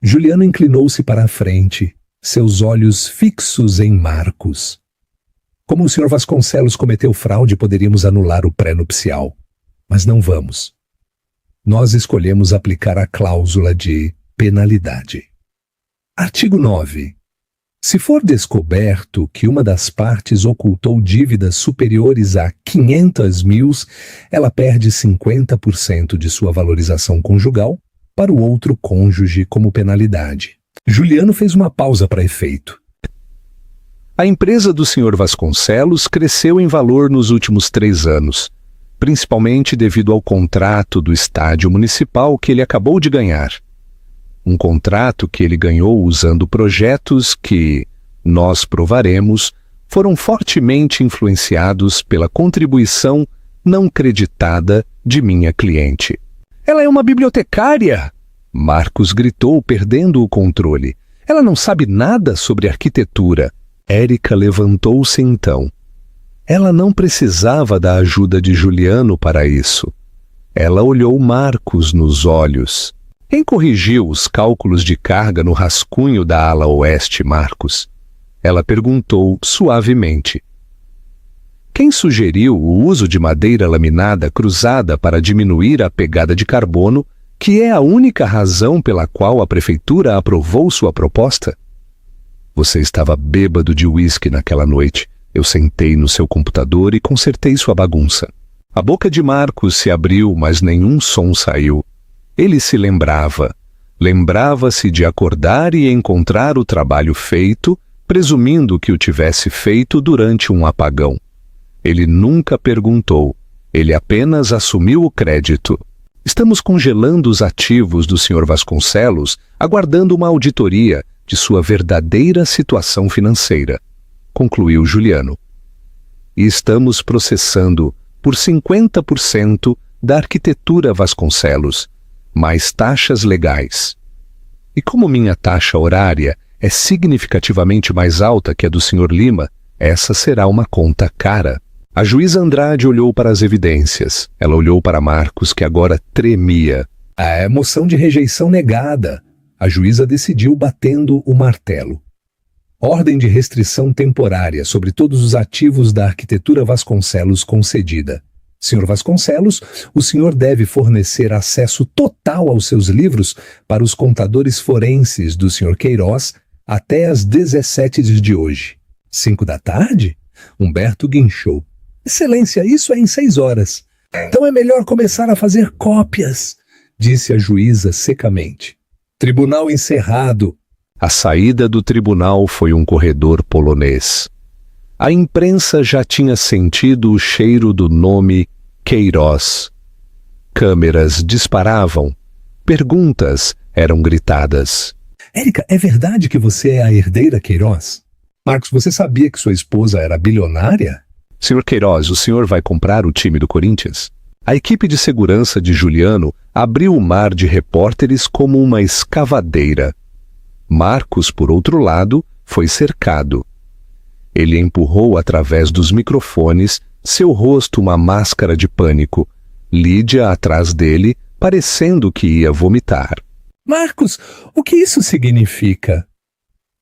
Juliano inclinou-se para a frente, seus olhos fixos em Marcos. Como o Sr. Vasconcelos cometeu fraude, poderíamos anular o pré-nupcial. Mas não vamos. Nós escolhemos aplicar a cláusula de penalidade. Artigo 9. Se for descoberto que uma das partes ocultou dívidas superiores a 500 mil, ela perde 50% de sua valorização conjugal para o outro cônjuge como penalidade. Juliano fez uma pausa para efeito. A empresa do Sr. Vasconcelos cresceu em valor nos últimos 3 anos, principalmente devido ao contrato do estádio municipal que ele acabou de ganhar. Um contrato que ele ganhou usando projetos que, nós provaremos, foram fortemente influenciados pela contribuição não creditada de minha cliente. Ela é uma bibliotecária! Marcos gritou, perdendo o controle. Ela não sabe nada sobre arquitetura. Érica levantou-se então. Ela não precisava da ajuda de Juliano para isso. Ela olhou Marcos nos olhos. Quem corrigiu os cálculos de carga no rascunho da ala oeste, Marcos? Ela perguntou suavemente. Quem sugeriu o uso de madeira laminada cruzada para diminuir a pegada de carbono, que é a única razão pela qual a prefeitura aprovou sua proposta? Você estava bêbado de uísque naquela noite. Eu sentei no seu computador e consertei sua bagunça. A boca de Marcos se abriu, mas nenhum som saiu. Ele se lembrava. Lembrava-se de acordar e encontrar o trabalho feito presumindo que o tivesse feito durante um apagão. Ele nunca perguntou, ele apenas assumiu o crédito. Estamos congelando os ativos do Sr. Vasconcelos, aguardando uma auditoria de sua verdadeira situação financeira, concluiu Juliano. E estamos processando por 50% da arquitetura Vasconcelos, mais taxas legais. E como minha taxa horária é significativamente mais alta que a do Sr. Lima, essa será uma conta cara. A juíza Andrade olhou para as evidências. Ela olhou para Marcos, que agora tremia. A moção de rejeição negada. A juíza decidiu batendo o martelo. Ordem de restrição temporária sobre todos os ativos da arquitetura Vasconcelos concedida. Sr. Vasconcelos, o senhor deve fornecer acesso total aos seus livros para os contadores forenses do Sr. Queiroz até às 17 de hoje. 5 da tarde? Humberto guinchou. Excelência, isso é em 6 horas. Então é melhor começar a fazer cópias, disse a juíza secamente. Tribunal encerrado. A saída do tribunal foi um corredor polonês. A imprensa já tinha sentido o cheiro do nome Queiroz. Câmeras disparavam. Perguntas eram gritadas. Érica, é verdade que você é a herdeira Queiroz? Marcos, você sabia que sua esposa era bilionária? Sr. Queiroz, o senhor vai comprar o time do Corinthians? A equipe de segurança de Juliano abriu o mar de repórteres como uma escavadeira. Marcos, por outro lado, foi cercado. Ele empurrou através dos microfones, seu rosto uma máscara de pânico. Lídia atrás dele, parecendo que ia vomitar. Marcos, o que isso significa?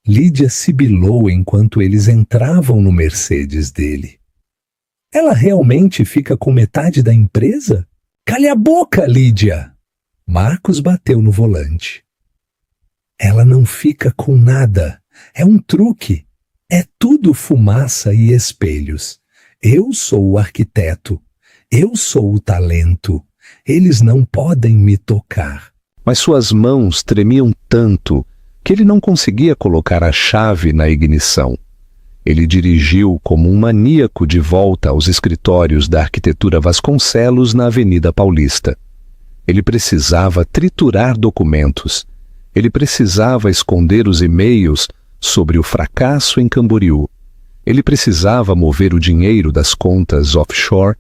Lídia sibilou enquanto eles entravam no Mercedes dele. Ela realmente fica com metade da empresa? Cale a boca, Lídia! Marcos bateu no volante. Ela não fica com nada. É um truque. É tudo fumaça e espelhos. Eu sou o arquiteto. Eu sou o talento. Eles não podem me tocar. Mas suas mãos tremiam tanto que ele não conseguia colocar a chave na ignição. Ele dirigiu como um maníaco de volta aos escritórios da arquitetura Vasconcelos na Avenida Paulista. Ele precisava triturar documentos. Ele precisava esconder os e-mails sobre o fracasso em Camboriú. Ele precisava mover o dinheiro das contas offshore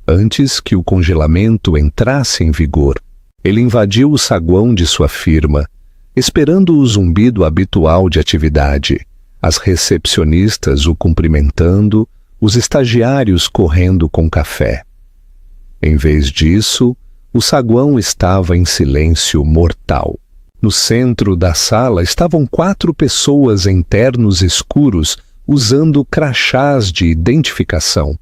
antes que o congelamento entrasse em vigor. Ele invadiu o saguão de sua firma, esperando o zumbido habitual de atividade, as recepcionistas o cumprimentando, os estagiários correndo com café. Em vez disso, o saguão estava em silêncio mortal. No centro da sala estavam 4 pessoas em ternos escuros usando crachás de identificação.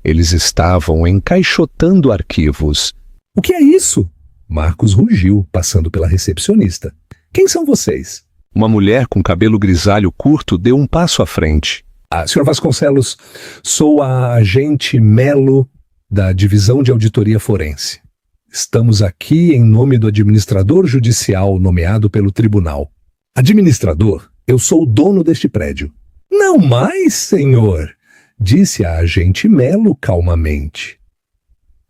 Eles estavam encaixotando arquivos. O que é isso? Marcos rugiu, passando pela recepcionista. Quem são vocês? Uma mulher com cabelo grisalho curto deu um passo à frente. Sr. Vasconcelos, sou a agente Melo da Divisão de Auditoria Forense. Estamos aqui em nome do administrador judicial nomeado pelo tribunal. Administrador, eu sou o dono deste prédio. Não mais, senhor, disse a agente Melo calmamente.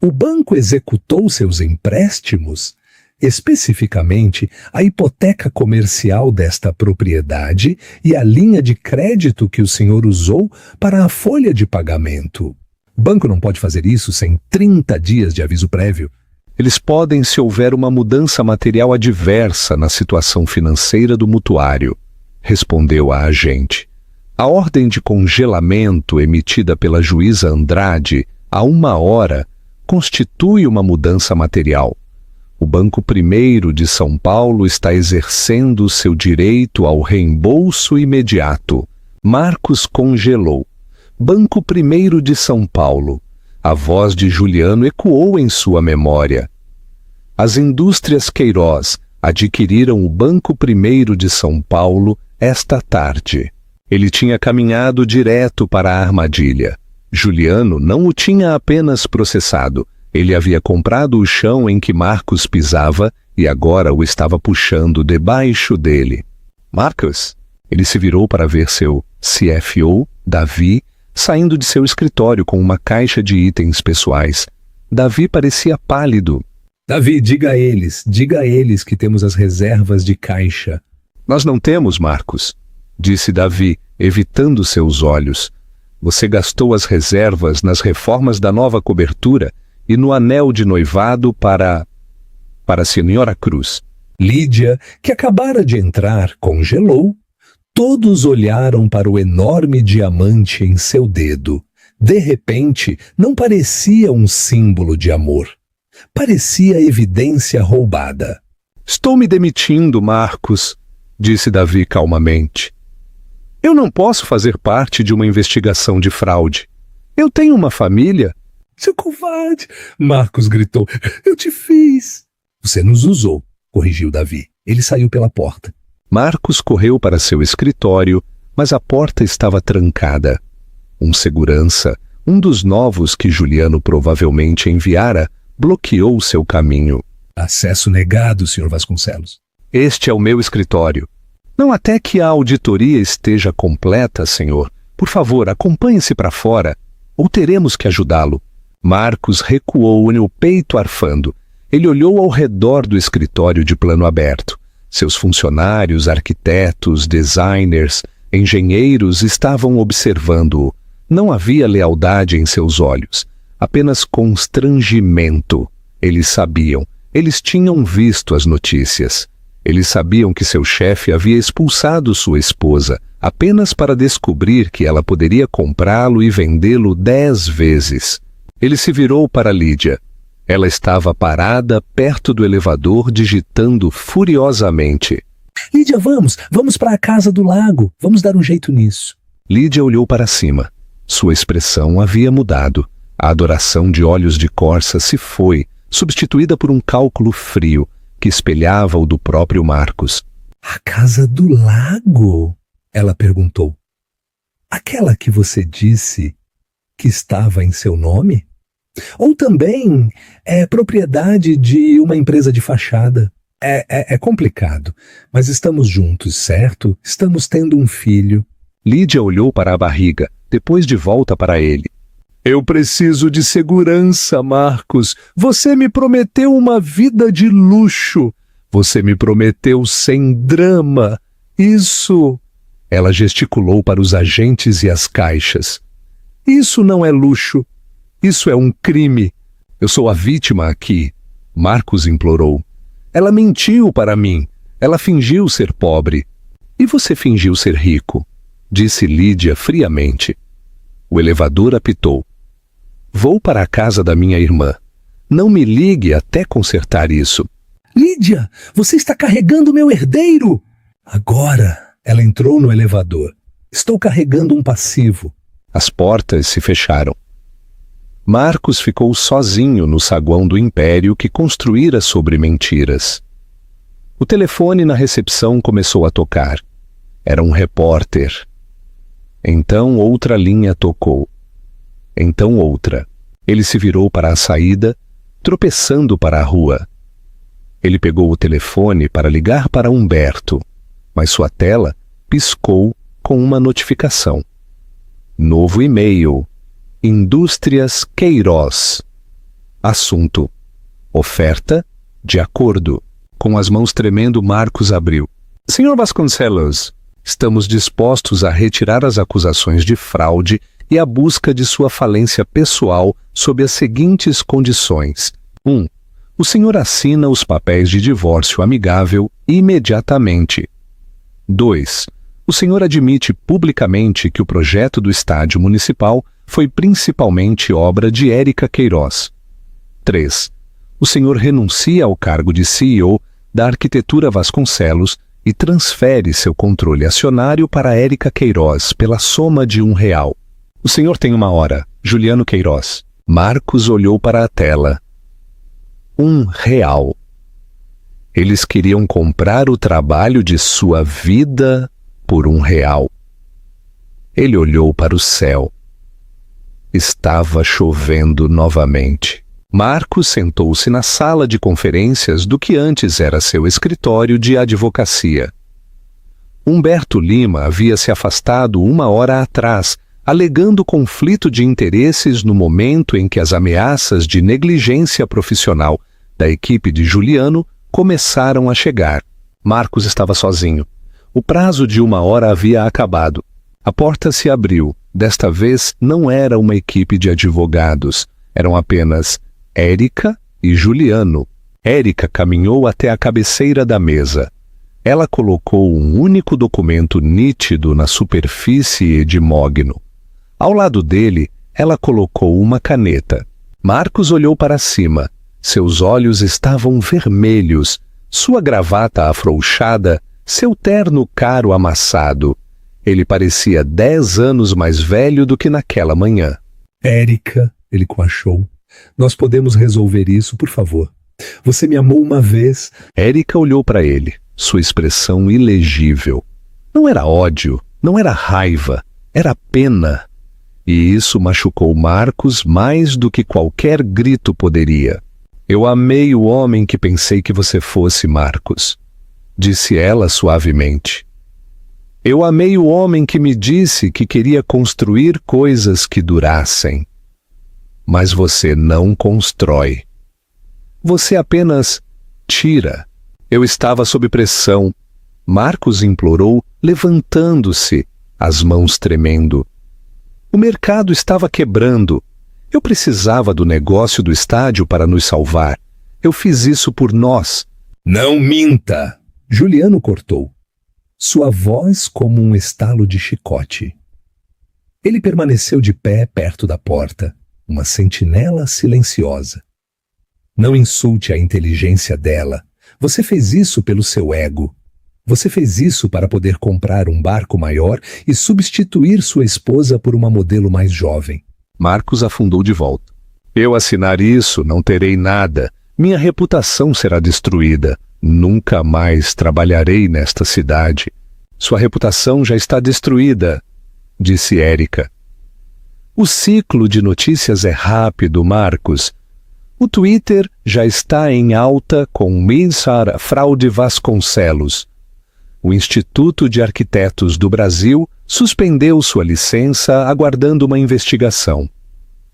O banco executou seus empréstimos, especificamente a hipoteca comercial desta propriedade e a linha de crédito que o senhor usou para a folha de pagamento. O banco não pode fazer isso sem 30 dias de aviso prévio. Eles podem se houver uma mudança material adversa na situação financeira do mutuário, respondeu a agente. A ordem de congelamento emitida pela juíza Andrade há 1 hora constitui uma mudança material. O Banco I de São Paulo está exercendo seu direito ao reembolso imediato. Marcos congelou. Banco I de São Paulo. A voz de Juliano ecoou em sua memória. As indústrias Queiroz adquiriram o Banco I de São Paulo esta tarde. Ele tinha caminhado direto para a armadilha. Juliano não o tinha apenas processado. Ele havia comprado o chão em que Marcos pisava e agora o estava puxando debaixo dele. Marcos, Ele se virou para ver seu CFO, Davi, saindo de seu escritório com uma caixa de itens pessoais. Davi parecia pálido. Davi, diga a eles que temos as reservas de caixa. Nós não temos, Marcos, disse Davi, evitando seus olhos. Você gastou as reservas nas reformas da nova cobertura e no anel de noivado para a Senhora Cruz. Lídia, que acabara de entrar, congelou. Todos olharam para o enorme diamante em seu dedo. De repente, não parecia um símbolo de amor. Parecia evidência roubada. Estou me demitindo, Marcos, disse Davi calmamente. Eu não posso fazer parte de uma investigação de fraude. Eu tenho uma família. Seu covarde! Marcos gritou. Eu te fiz. Você nos usou, corrigiu Davi. Ele saiu pela porta. Marcos correu para seu escritório, mas a porta estava trancada. Um segurança, um dos novos que Juliano provavelmente enviara, bloqueou seu caminho. Acesso negado, Sr. Vasconcelos. Este é o meu escritório. Não até que a auditoria esteja completa, senhor. Por favor, acompanhe-se para fora, ou teremos que ajudá-lo. Marcos recuou no peito arfando. Ele olhou ao redor do escritório de plano aberto. Seus funcionários, arquitetos, designers, engenheiros estavam observando-o. Não havia lealdade em seus olhos, apenas constrangimento. Eles sabiam, eles tinham visto as notícias. Eles sabiam que seu chefe havia expulsado sua esposa apenas para descobrir que ela poderia comprá-lo e vendê-lo 10 vezes. Ele se virou para Lídia. Ela estava parada perto do elevador, digitando furiosamente. Lídia, vamos para a casa do lago. Vamos dar um jeito nisso. Lídia olhou para cima. Sua expressão havia mudado. A adoração de olhos de corça se foi, substituída por um cálculo frio, que espelhava o do próprio Marcos. A casa do lago? Ela perguntou. Aquela que você disse que estava em seu nome? Ou também é propriedade de uma empresa de fachada? É complicado, mas estamos juntos, certo? Estamos tendo um filho. Lídia olhou para a barriga, depois de volta para ele. Eu preciso de segurança, Marcos. Você me prometeu uma vida de luxo. Você me prometeu sem drama. Isso... Ela gesticulou para os agentes e as caixas. Isso não é luxo. Isso é um crime. Eu sou a vítima aqui. Marcos implorou. Ela mentiu para mim. Ela fingiu ser pobre. E você fingiu ser rico, disse Lídia friamente. O elevador apitou. Vou para a casa da minha irmã. Não me ligue até consertar isso. Lídia, você está carregando meu herdeiro! Agora, ela entrou no elevador. Estou carregando um passivo. As portas se fecharam. Marcos ficou sozinho no saguão do império que construíra sobre mentiras. O telefone na recepção começou a tocar. Era um repórter. Então outra linha tocou. Então outra. Ele se virou para a saída, tropeçando para a rua. Ele pegou o telefone para ligar para Humberto, mas sua tela piscou com uma notificação. Novo e-mail. Indústrias Queiroz. Assunto. Oferta de acordo. Com as mãos tremendo, Marcos abriu. Senhor Vasconcelos, estamos dispostos a retirar as acusações de fraude e a busca de sua falência pessoal sob as seguintes condições. 1. O senhor assina os papéis de divórcio amigável imediatamente. 2. O senhor admite publicamente que o projeto do estádio municipal foi principalmente obra de Érica Queiroz. 3. O senhor renuncia ao cargo de CEO da Arquitetura Vasconcelos e transfere seu controle acionário para Érica Queiroz pela soma de R$1. O senhor tem uma hora, Juliano Queiroz. Marcos olhou para a tela. R$1. Eles queriam comprar o trabalho de sua vida por R$1. Ele olhou para o céu. Estava chovendo novamente. Marcos sentou-se na sala de conferências do que antes era seu escritório de advocacia. Humberto Lima havia se afastado 1 hora atrás, alegando conflito de interesses no momento em que as ameaças de negligência profissional da equipe de Juliano começaram a chegar. Marcos estava sozinho. O prazo de 1 hora havia acabado. A porta se abriu. Desta vez não era uma equipe de advogados. Eram apenas Érica e Juliano. Érica caminhou até a cabeceira da mesa. Ela colocou um único documento nítido na superfície edimógno. Ao lado dele, ela colocou uma caneta. Marcos olhou para cima. Seus olhos estavam vermelhos, sua gravata afrouxada, seu terno caro amassado. Ele parecia 10 anos mais velho do que naquela manhã. Érica, ele coachou. Nós podemos resolver isso, por favor. Você me amou uma vez. Érica olhou para ele, sua expressão ilegível. Não era ódio, não era raiva, era pena. E isso machucou Marcos mais do que qualquer grito poderia. Eu amei o homem que pensei que você fosse, Marcos, disse ela suavemente. Eu amei o homem que me disse que queria construir coisas que durassem. Mas você não constrói. Você apenas tira. Eu estava sob pressão. Marcos implorou, levantando-se, as mãos tremendo. O mercado estava quebrando. Eu precisava do negócio do estádio para nos salvar. Eu fiz isso por nós. Não minta! Juliano cortou. Sua voz como um estalo de chicote. Ele permaneceu de pé perto da porta, uma sentinela silenciosa. Não insulte a inteligência dela. Você fez isso pelo seu ego. Você fez isso para poder comprar um barco maior e substituir sua esposa por uma modelo mais jovem. Marcos afundou de volta. Eu assinar isso, não terei nada. Minha reputação será destruída. Nunca mais trabalharei nesta cidade. Sua reputação já está destruída, disse Érica. O ciclo de notícias é rápido, Marcos. O Twitter já está em alta com Mensar Fraude Vasconcelos. O Instituto de Arquitetos do Brasil suspendeu sua licença aguardando uma investigação.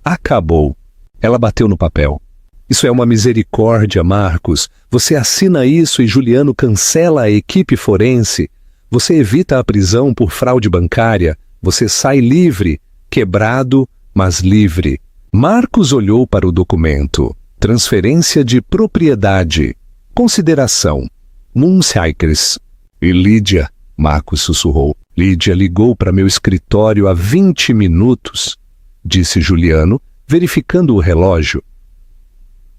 Acabou. Ela bateu no papel. Isso é uma misericórdia, Marcos. Você assina isso e Juliano cancela a equipe forense. Você evita a prisão por fraude bancária. Você sai livre, quebrado, mas livre. Marcos olhou para o documento. Transferência de propriedade. Consideração. Munshikers. E Lídia, Marcos sussurrou. Lídia ligou para meu escritório há 20 minutos, disse Juliano, verificando o relógio.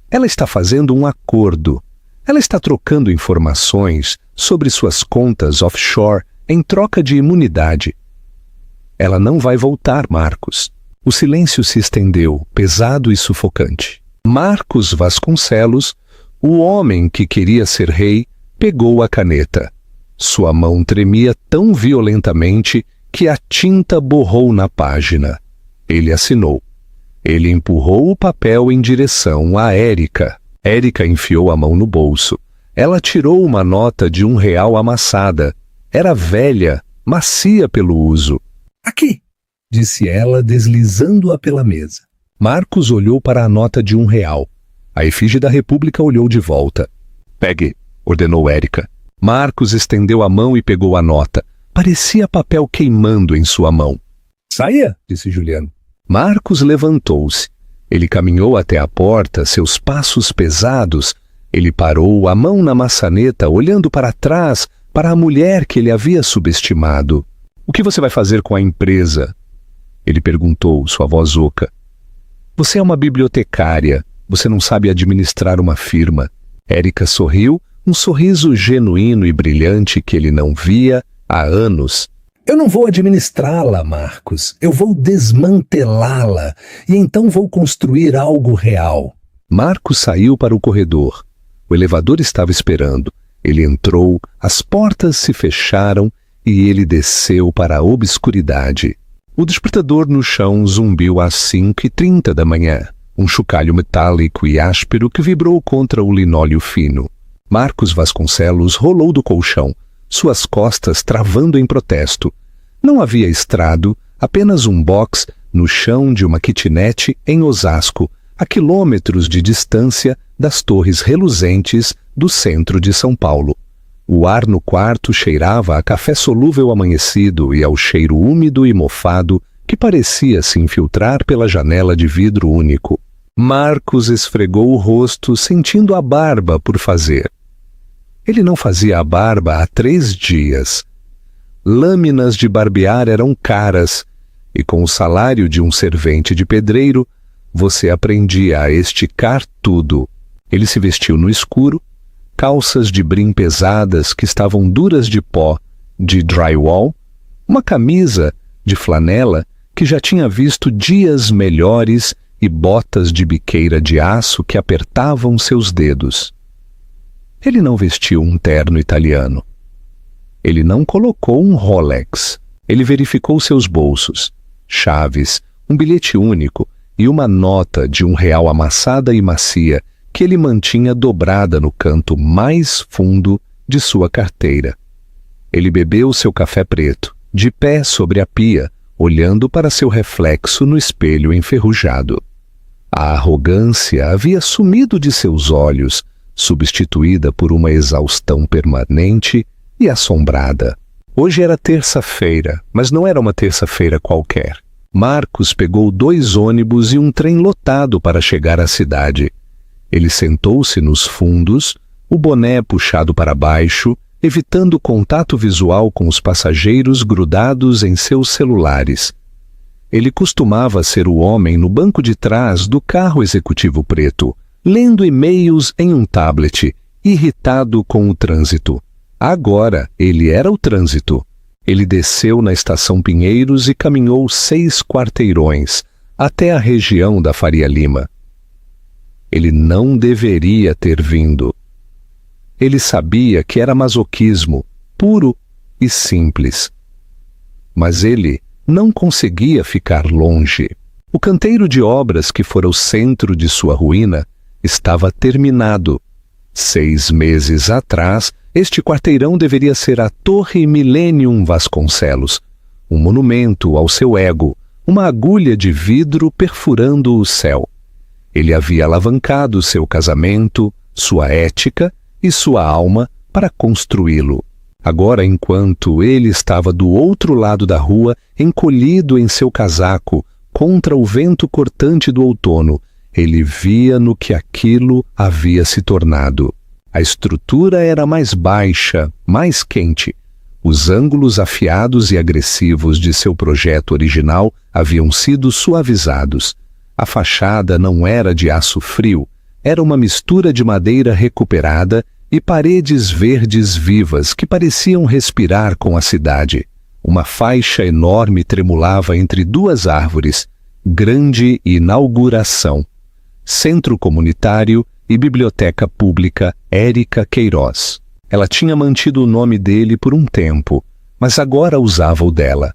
Ela está fazendo um acordo. Ela está trocando informações sobre suas contas offshore em troca de imunidade. Ela não vai voltar, Marcos. O silêncio se estendeu, pesado e sufocante. Marcos Vasconcelos, o homem que queria ser rei, pegou a caneta. Sua mão tremia tão violentamente que a tinta borrou na página. Ele assinou. Ele empurrou o papel em direção a Érica. Érica enfiou a mão no bolso. Ela tirou uma nota de R$1 amassada. Era velha, macia pelo uso. Aqui, disse ela, deslizando-a pela mesa. Marcos olhou para a nota de R$1. A efígie da República olhou de volta. Pegue, ordenou Érica. Marcos estendeu a mão e pegou a nota. Parecia papel queimando em sua mão. Saia, disse Juliano. Marcos levantou-se. Ele caminhou até a porta, seus passos pesados. Ele parou, a mão na maçaneta, olhando para trás, para a mulher que ele havia subestimado. O que você vai fazer com a empresa? Ele perguntou, sua voz oca. Você é uma bibliotecária. Você não sabe administrar uma firma. Érica sorriu, um sorriso genuíno e brilhante que ele não via há anos. Eu não vou administrá-la, Marcos. Eu vou desmantelá-la e então vou construir algo real. Marcos saiu para o corredor. O elevador estava esperando. Ele entrou, as portas se fecharam e ele desceu para a obscuridade. O despertador no chão zumbiu às 5h30 da manhã. Um chocalho metálico e áspero que vibrou contra o linóleo fino. Marcos Vasconcelos rolou do colchão. suas costas travando em protesto. Não havia estrado, apenas um box no chão de uma kitnet em Osasco, a quilômetros de distância das torres reluzentes do centro de São Paulo. O ar no quarto cheirava a café solúvel amanhecido e ao cheiro úmido e mofado que parecia se infiltrar pela janela de vidro único. Marcos esfregou o rosto, sentindo a barba por fazer. Ele não fazia a barba há 3 dias. Lâminas de barbear eram caras, e com o salário de um servente de pedreiro, você aprendia a esticar tudo. Ele se vestiu no escuro, calças de brim pesadas que estavam duras de pó, de drywall, uma camisa de flanela que já tinha visto dias melhores e botas de biqueira de aço que apertavam seus dedos. Ele não vestiu um terno italiano. Ele não colocou um Rolex. Ele verificou seus bolsos, chaves, um bilhete único e uma nota de R$1 amassada e macia que ele mantinha dobrada no canto mais fundo de sua carteira. Ele bebeu seu café preto, de pé sobre a pia, olhando para seu reflexo no espelho enferrujado. A arrogância havia sumido de seus olhos, substituída por uma exaustão permanente e assombrada. Hoje era terça-feira, mas não era uma terça-feira qualquer. Marcos pegou 2 ônibus e um trem lotado para chegar à cidade. Ele sentou-se nos fundos, o boné puxado para baixo, evitando contato visual com os passageiros grudados em seus celulares. Ele costumava ser o homem no banco de trás do carro executivo preto, lendo e-mails em um tablet, irritado com o trânsito. Agora ele era o trânsito. Ele desceu na estação Pinheiros e caminhou 6 quarteirões, até a região da Faria Lima. Ele não deveria ter vindo. Ele sabia que era masoquismo, puro e simples. Mas ele não conseguia ficar longe. O canteiro de obras que fora o centro de sua ruína estava terminado. 6 meses atrás, este quarteirão deveria ser a Torre Millennium Vasconcelos, um monumento ao seu ego, uma agulha de vidro perfurando o céu. Ele havia alavancado seu casamento, sua ética e sua alma para construí-lo. Agora, enquanto ele estava do outro lado da rua, encolhido em seu casaco, contra o vento cortante do outono, ele via no que aquilo havia se tornado. A estrutura era mais baixa, mais quente. Os ângulos afiados e agressivos de seu projeto original haviam sido suavizados. A fachada não era de aço frio, era uma mistura de madeira recuperada e paredes verdes vivas que pareciam respirar com a cidade. Uma faixa enorme tremulava entre 2 árvores, grande inauguração. Centro Comunitário e Biblioteca Pública Érica Queiroz. Ela tinha mantido o nome dele por um tempo, mas agora usava o dela.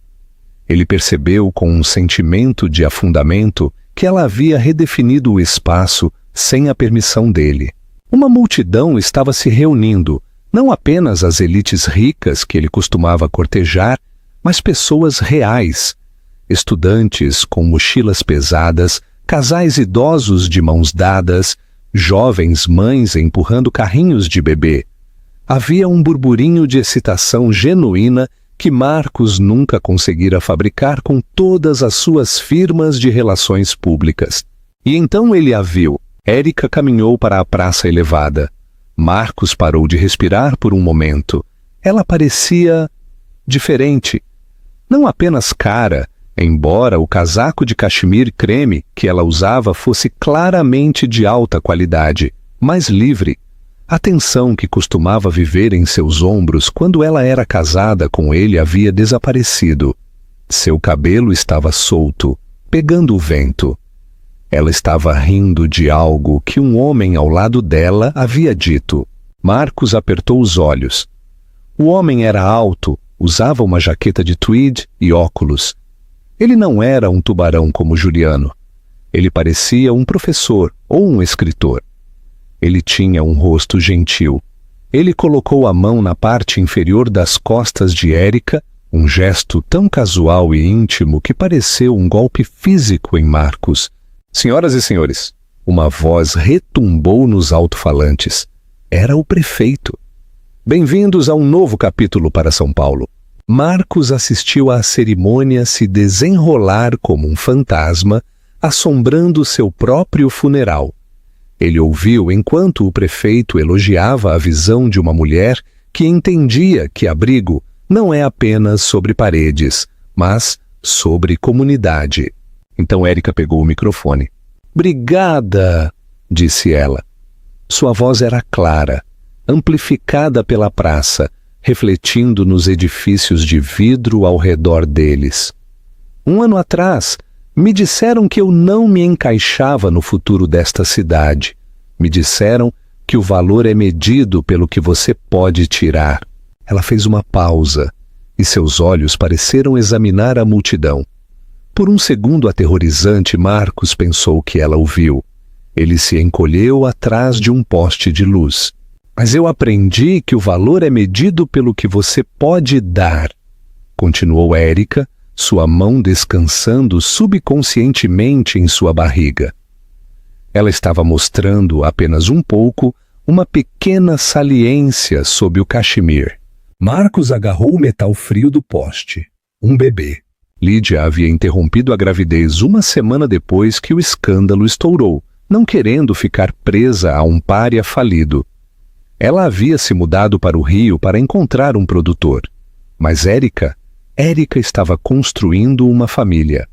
Ele percebeu com um sentimento de afundamento que ela havia redefinido o espaço sem a permissão dele. Uma multidão estava se reunindo, não apenas as elites ricas que ele costumava cortejar, mas pessoas reais. Estudantes com mochilas pesadas, casais idosos de mãos dadas, jovens mães empurrando carrinhos de bebê. Havia um burburinho de excitação genuína que Marcos nunca conseguira fabricar com todas as suas firmas de relações públicas. E então ele a viu. Érica caminhou para a praça elevada. Marcos parou de respirar por um momento. Ela parecia diferente. Não apenas cara, embora o casaco de cachemir creme que ela usava fosse claramente de alta qualidade, mas livre. A tensão que costumava viver em seus ombros quando ela era casada com ele havia desaparecido. Seu cabelo estava solto, pegando o vento. Ela estava rindo de algo que um homem ao lado dela havia dito. Marcos apertou os olhos. O homem era alto, usava uma jaqueta de tweed e óculos. Ele não era um tubarão como Juliano. Ele parecia um professor ou um escritor. Ele tinha um rosto gentil. Ele colocou a mão na parte inferior das costas de Érica, um gesto tão casual e íntimo que pareceu um golpe físico em Marcos. Senhoras e senhores, uma voz retumbou nos alto-falantes. Era o prefeito. Bem-vindos a um novo capítulo para São Paulo. Marcos assistiu à cerimônia se desenrolar como um fantasma, assombrando seu próprio funeral. Ele ouviu enquanto o prefeito elogiava a visão de uma mulher que entendia que abrigo não é apenas sobre paredes, mas sobre comunidade. Então Érica pegou o microfone. "Brigada", disse ela. Sua voz era clara, amplificada pela praça, refletindo nos edifícios de vidro ao redor deles. Um ano atrás, me disseram que eu não me encaixava no futuro desta cidade. Me disseram que o valor é medido pelo que você pode tirar. Ela fez uma pausa, e seus olhos pareceram examinar a multidão. Por um segundo aterrorizante, Marcos pensou que ela o viu. Ele se encolheu atrás de um poste de luz. "Mas eu aprendi que o valor é medido pelo que você pode dar", continuou Érica, sua mão descansando subconscientemente em sua barriga. Ela estava mostrando apenas um pouco uma pequena saliência sob o cachemir. Marcos agarrou o metal frio do poste. Um bebê. Lídia havia interrompido a gravidez uma semana depois que o escândalo estourou, não querendo ficar presa a um pária falido. Ela havia se mudado para o Rio para encontrar um produtor. Mas Érica estava construindo uma família.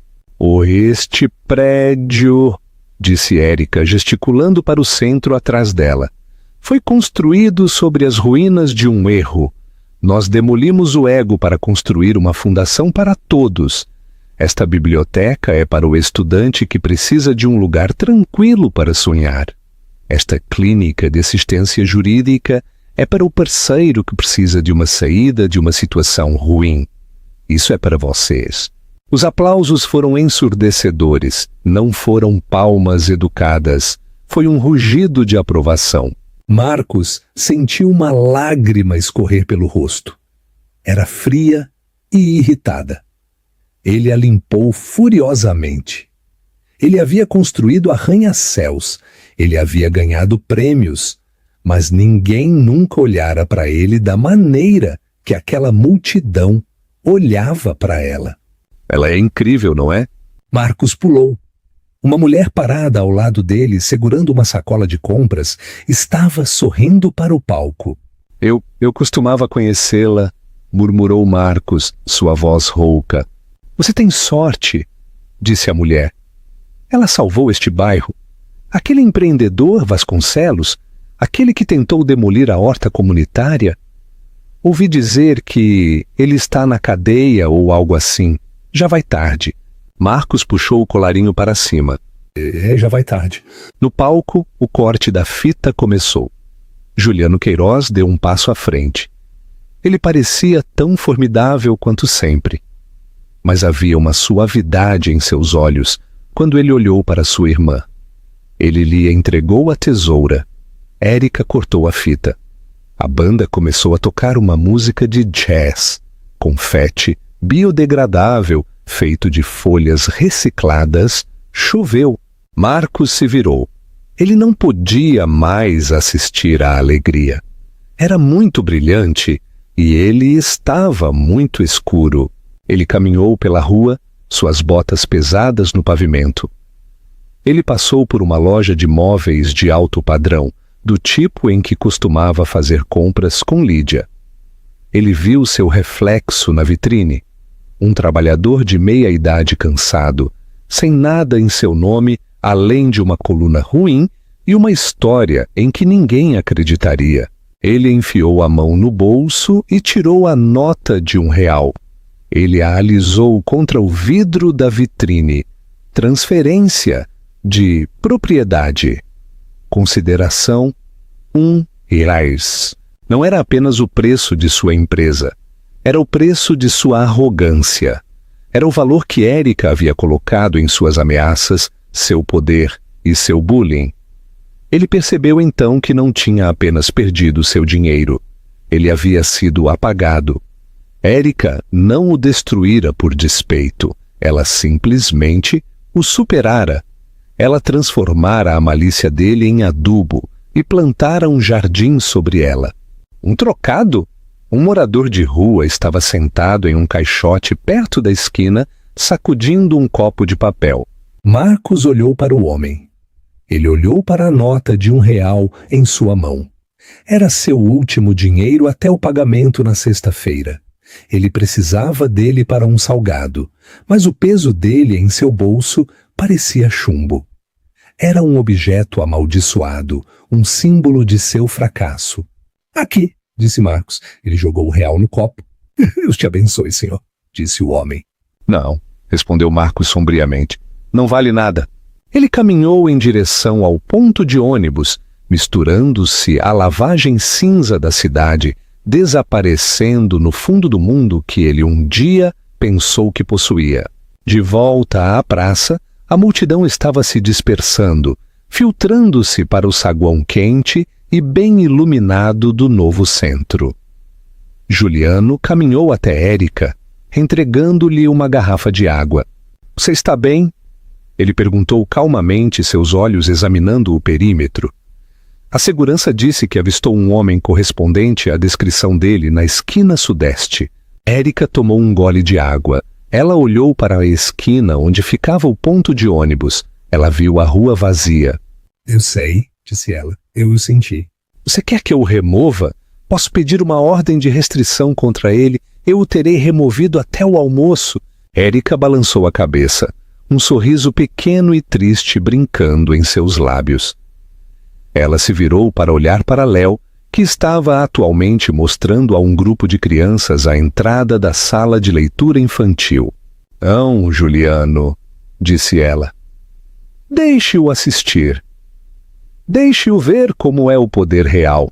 Este prédio", disse Érica, gesticulando para o centro atrás dela, "foi construído sobre as ruínas de um erro. Nós demolimos o ego para construir uma fundação para todos. Esta biblioteca é para o estudante que precisa de um lugar tranquilo para sonhar. Esta clínica de assistência jurídica é para o parceiro que precisa de uma saída de uma situação ruim. Isso é para vocês." Os aplausos foram ensurdecedores, não foram palmas educadas. Foi um rugido de aprovação. Marcos sentiu uma lágrima escorrer pelo rosto. Era fria e irritada. Ele a limpou furiosamente. Ele havia construído arranha-céus, ele havia ganhado prêmios, mas ninguém nunca olhara para ele da maneira que aquela multidão olhava para ela. "Ela é incrível, não é?" Marcos pulou. Uma mulher parada ao lado dele, segurando uma sacola de compras, estava sorrindo para o palco. Eu costumava conhecê-la", murmurou Marcos, sua voz rouca. "Você tem sorte", disse a mulher. "Ela salvou este bairro. Aquele empreendedor Vasconcelos, aquele que tentou demolir a horta comunitária, ouvi dizer que ele está na cadeia ou algo assim. Já vai tarde." Marcos puxou o colarinho para cima. Já vai tarde." No palco, o corte da fita começou. Juliano Queiroz deu um passo à frente. Ele parecia tão formidável quanto sempre. Mas havia uma suavidade em seus olhos quando ele olhou para sua irmã. Ele lhe entregou a tesoura. Érica cortou a fita. A banda começou a tocar uma música de jazz, confete, biodegradável, feito de folhas recicladas. Choveu. Marcos se virou. Ele não podia mais assistir à alegria. Era muito brilhante e ele estava muito escuro. Ele caminhou pela rua, suas botas pesadas no pavimento. Ele passou por uma loja de móveis de alto padrão, do tipo em que costumava fazer compras com Lídia. Ele viu seu reflexo na vitrine. Um trabalhador de meia-idade cansado, sem nada em seu nome além de uma coluna ruim e uma história em que ninguém acreditaria. Ele enfiou a mão no bolso e tirou a nota de R$1. Ele a alisou contra o vidro da vitrine. Transferência de propriedade. Consideração R$1. Não era apenas o preço de sua empresa. Era o preço de sua arrogância. Era o valor que Érica havia colocado em suas ameaças, seu poder e seu bullying. Ele percebeu então que não tinha apenas perdido seu dinheiro. Ele havia sido apagado. Érica não o destruíra por despeito. Ela simplesmente o superara. Ela transformara a malícia dele em adubo e plantara um jardim sobre ela. Um trocado? Um morador de rua estava sentado em um caixote perto da esquina, sacudindo um copo de papel. Marcos olhou para o homem. Ele olhou para a nota de R$1 em sua mão. Era seu último dinheiro até o pagamento na sexta-feira. Ele precisava dele para um salgado, mas o peso dele em seu bolso parecia chumbo. Era um objeto amaldiçoado, um símbolo de seu fracasso. Aqui, disse Marcos. Ele jogou R$1 no copo. Deus te abençoe, senhor, disse o homem. Não, respondeu Marcos sombriamente. Não vale nada. Ele caminhou em direção ao ponto de ônibus, misturando-se à lavagem cinza da cidade, desaparecendo no fundo do mundo que ele um dia pensou que possuía. De volta à praça, a multidão estava se dispersando, filtrando-se para o saguão quente e bem iluminado do novo centro. Juliano caminhou até Érica, entregando-lhe uma garrafa de água. — Você está bem? Ele perguntou calmamente, seus olhos examinando o perímetro. A segurança disse que avistou um homem correspondente à descrição dele na esquina sudeste. Érica tomou um gole de água. Ela olhou para a esquina onde ficava o ponto de ônibus. Ela viu a rua vazia. — Eu sei, disse ela. Eu o senti. — Você quer que eu o remova? Posso pedir uma ordem de restrição contra ele. Eu o terei removido até o almoço. Érica balançou a cabeça, um sorriso pequeno e triste brincando em seus lábios. Ela se virou para olhar para Léo, que estava atualmente mostrando a um grupo de crianças a entrada da sala de leitura infantil. — Não, Juliano, disse ela. Deixe-o assistir. Deixe-o ver como é o poder real.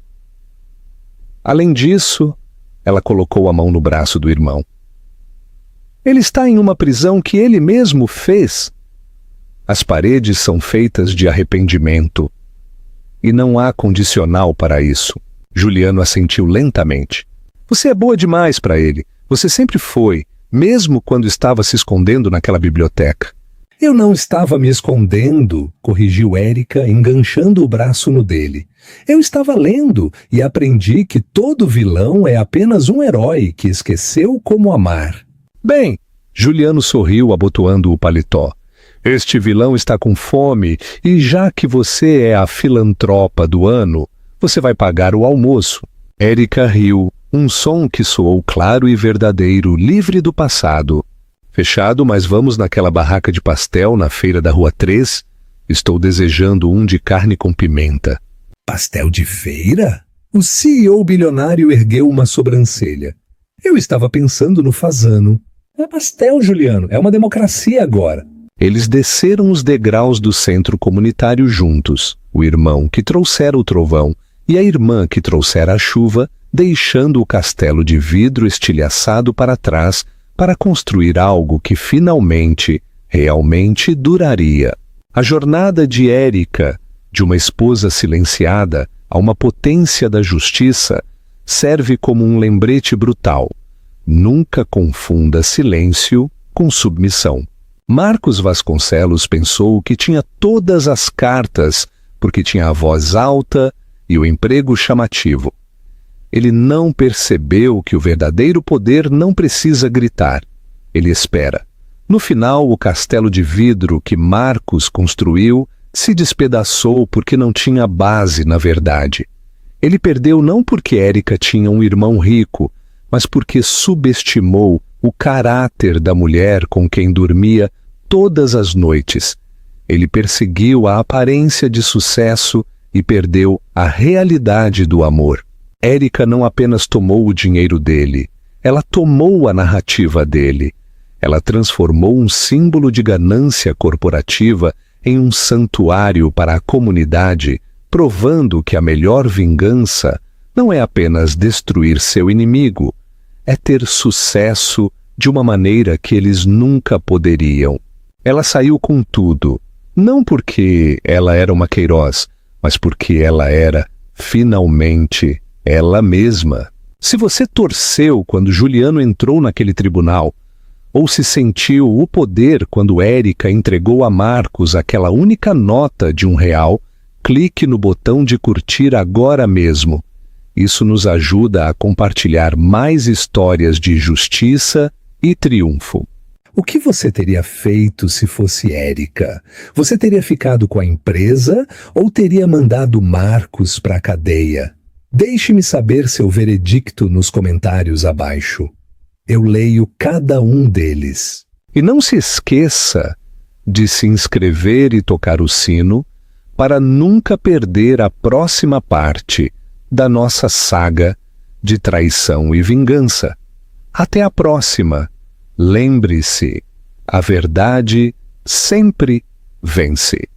Além disso, ela colocou a mão no braço do irmão. Ele está em uma prisão que ele mesmo fez. As paredes são feitas de arrependimento. E não há condicional para isso. Juliano assentiu lentamente. Você é boa demais para ele. Você sempre foi, mesmo quando estava se escondendo naquela biblioteca. Eu não estava me escondendo, corrigiu Érica, enganchando o braço no dele. Eu estava lendo e aprendi que todo vilão é apenas um herói que esqueceu como amar. Bem, Juliano sorriu abotoando o paletó. Este vilão está com fome e já que você é a filantropa do ano, você vai pagar o almoço. Érica riu, um som que soou claro e verdadeiro, livre do passado. Fechado, mas vamos naquela barraca de pastel na feira da Rua 3? Estou desejando um de carne com pimenta. Pastel de feira? O CEO bilionário ergueu uma sobrancelha. Eu estava pensando no fazano. É pastel, Juliano. É uma democracia agora. Eles desceram os degraus do centro comunitário juntos, o irmão que trouxera o trovão e a irmã que trouxera a chuva, deixando o castelo de vidro estilhaçado para trás para construir algo que finalmente, realmente duraria. A jornada de Érica, de uma esposa silenciada a uma potência da justiça, serve como um lembrete brutal. Nunca confunda silêncio com submissão. Marcos Vasconcelos pensou que tinha todas as cartas porque tinha a voz alta e o emprego chamativo. Ele não percebeu que o verdadeiro poder não precisa gritar. Ele espera. No final, o castelo de vidro que Marcos construiu se despedaçou porque não tinha base na verdade. Ele perdeu não porque Érica tinha um irmão rico, mas porque subestimou o caráter da mulher com quem dormia todas as noites. Ele perseguiu a aparência de sucesso e perdeu a realidade do amor. Érica não apenas tomou o dinheiro dele, ela tomou a narrativa dele. Ela transformou um símbolo de ganância corporativa em um santuário para a comunidade, provando que a melhor vingança não é apenas destruir seu inimigo, é ter sucesso de uma maneira que eles nunca poderiam. Ela saiu com tudo, não porque ela era uma Queiroz, mas porque ela era, finalmente, ela mesma. Se você torceu quando Juliano entrou naquele tribunal, ou se sentiu o poder quando Érica entregou a Marcos aquela única nota de R$1, clique no botão de curtir agora mesmo. Isso nos ajuda a compartilhar mais histórias de justiça e triunfo. O que você teria feito se fosse Érica? Você teria ficado com a empresa ou teria mandado Marcos para a cadeia? Deixe-me saber seu veredicto nos comentários abaixo. Eu leio cada um deles. E não se esqueça de se inscrever e tocar o sino para nunca perder a próxima parte da nossa saga de traição e vingança. Até a próxima! Lembre-se, a verdade sempre vence.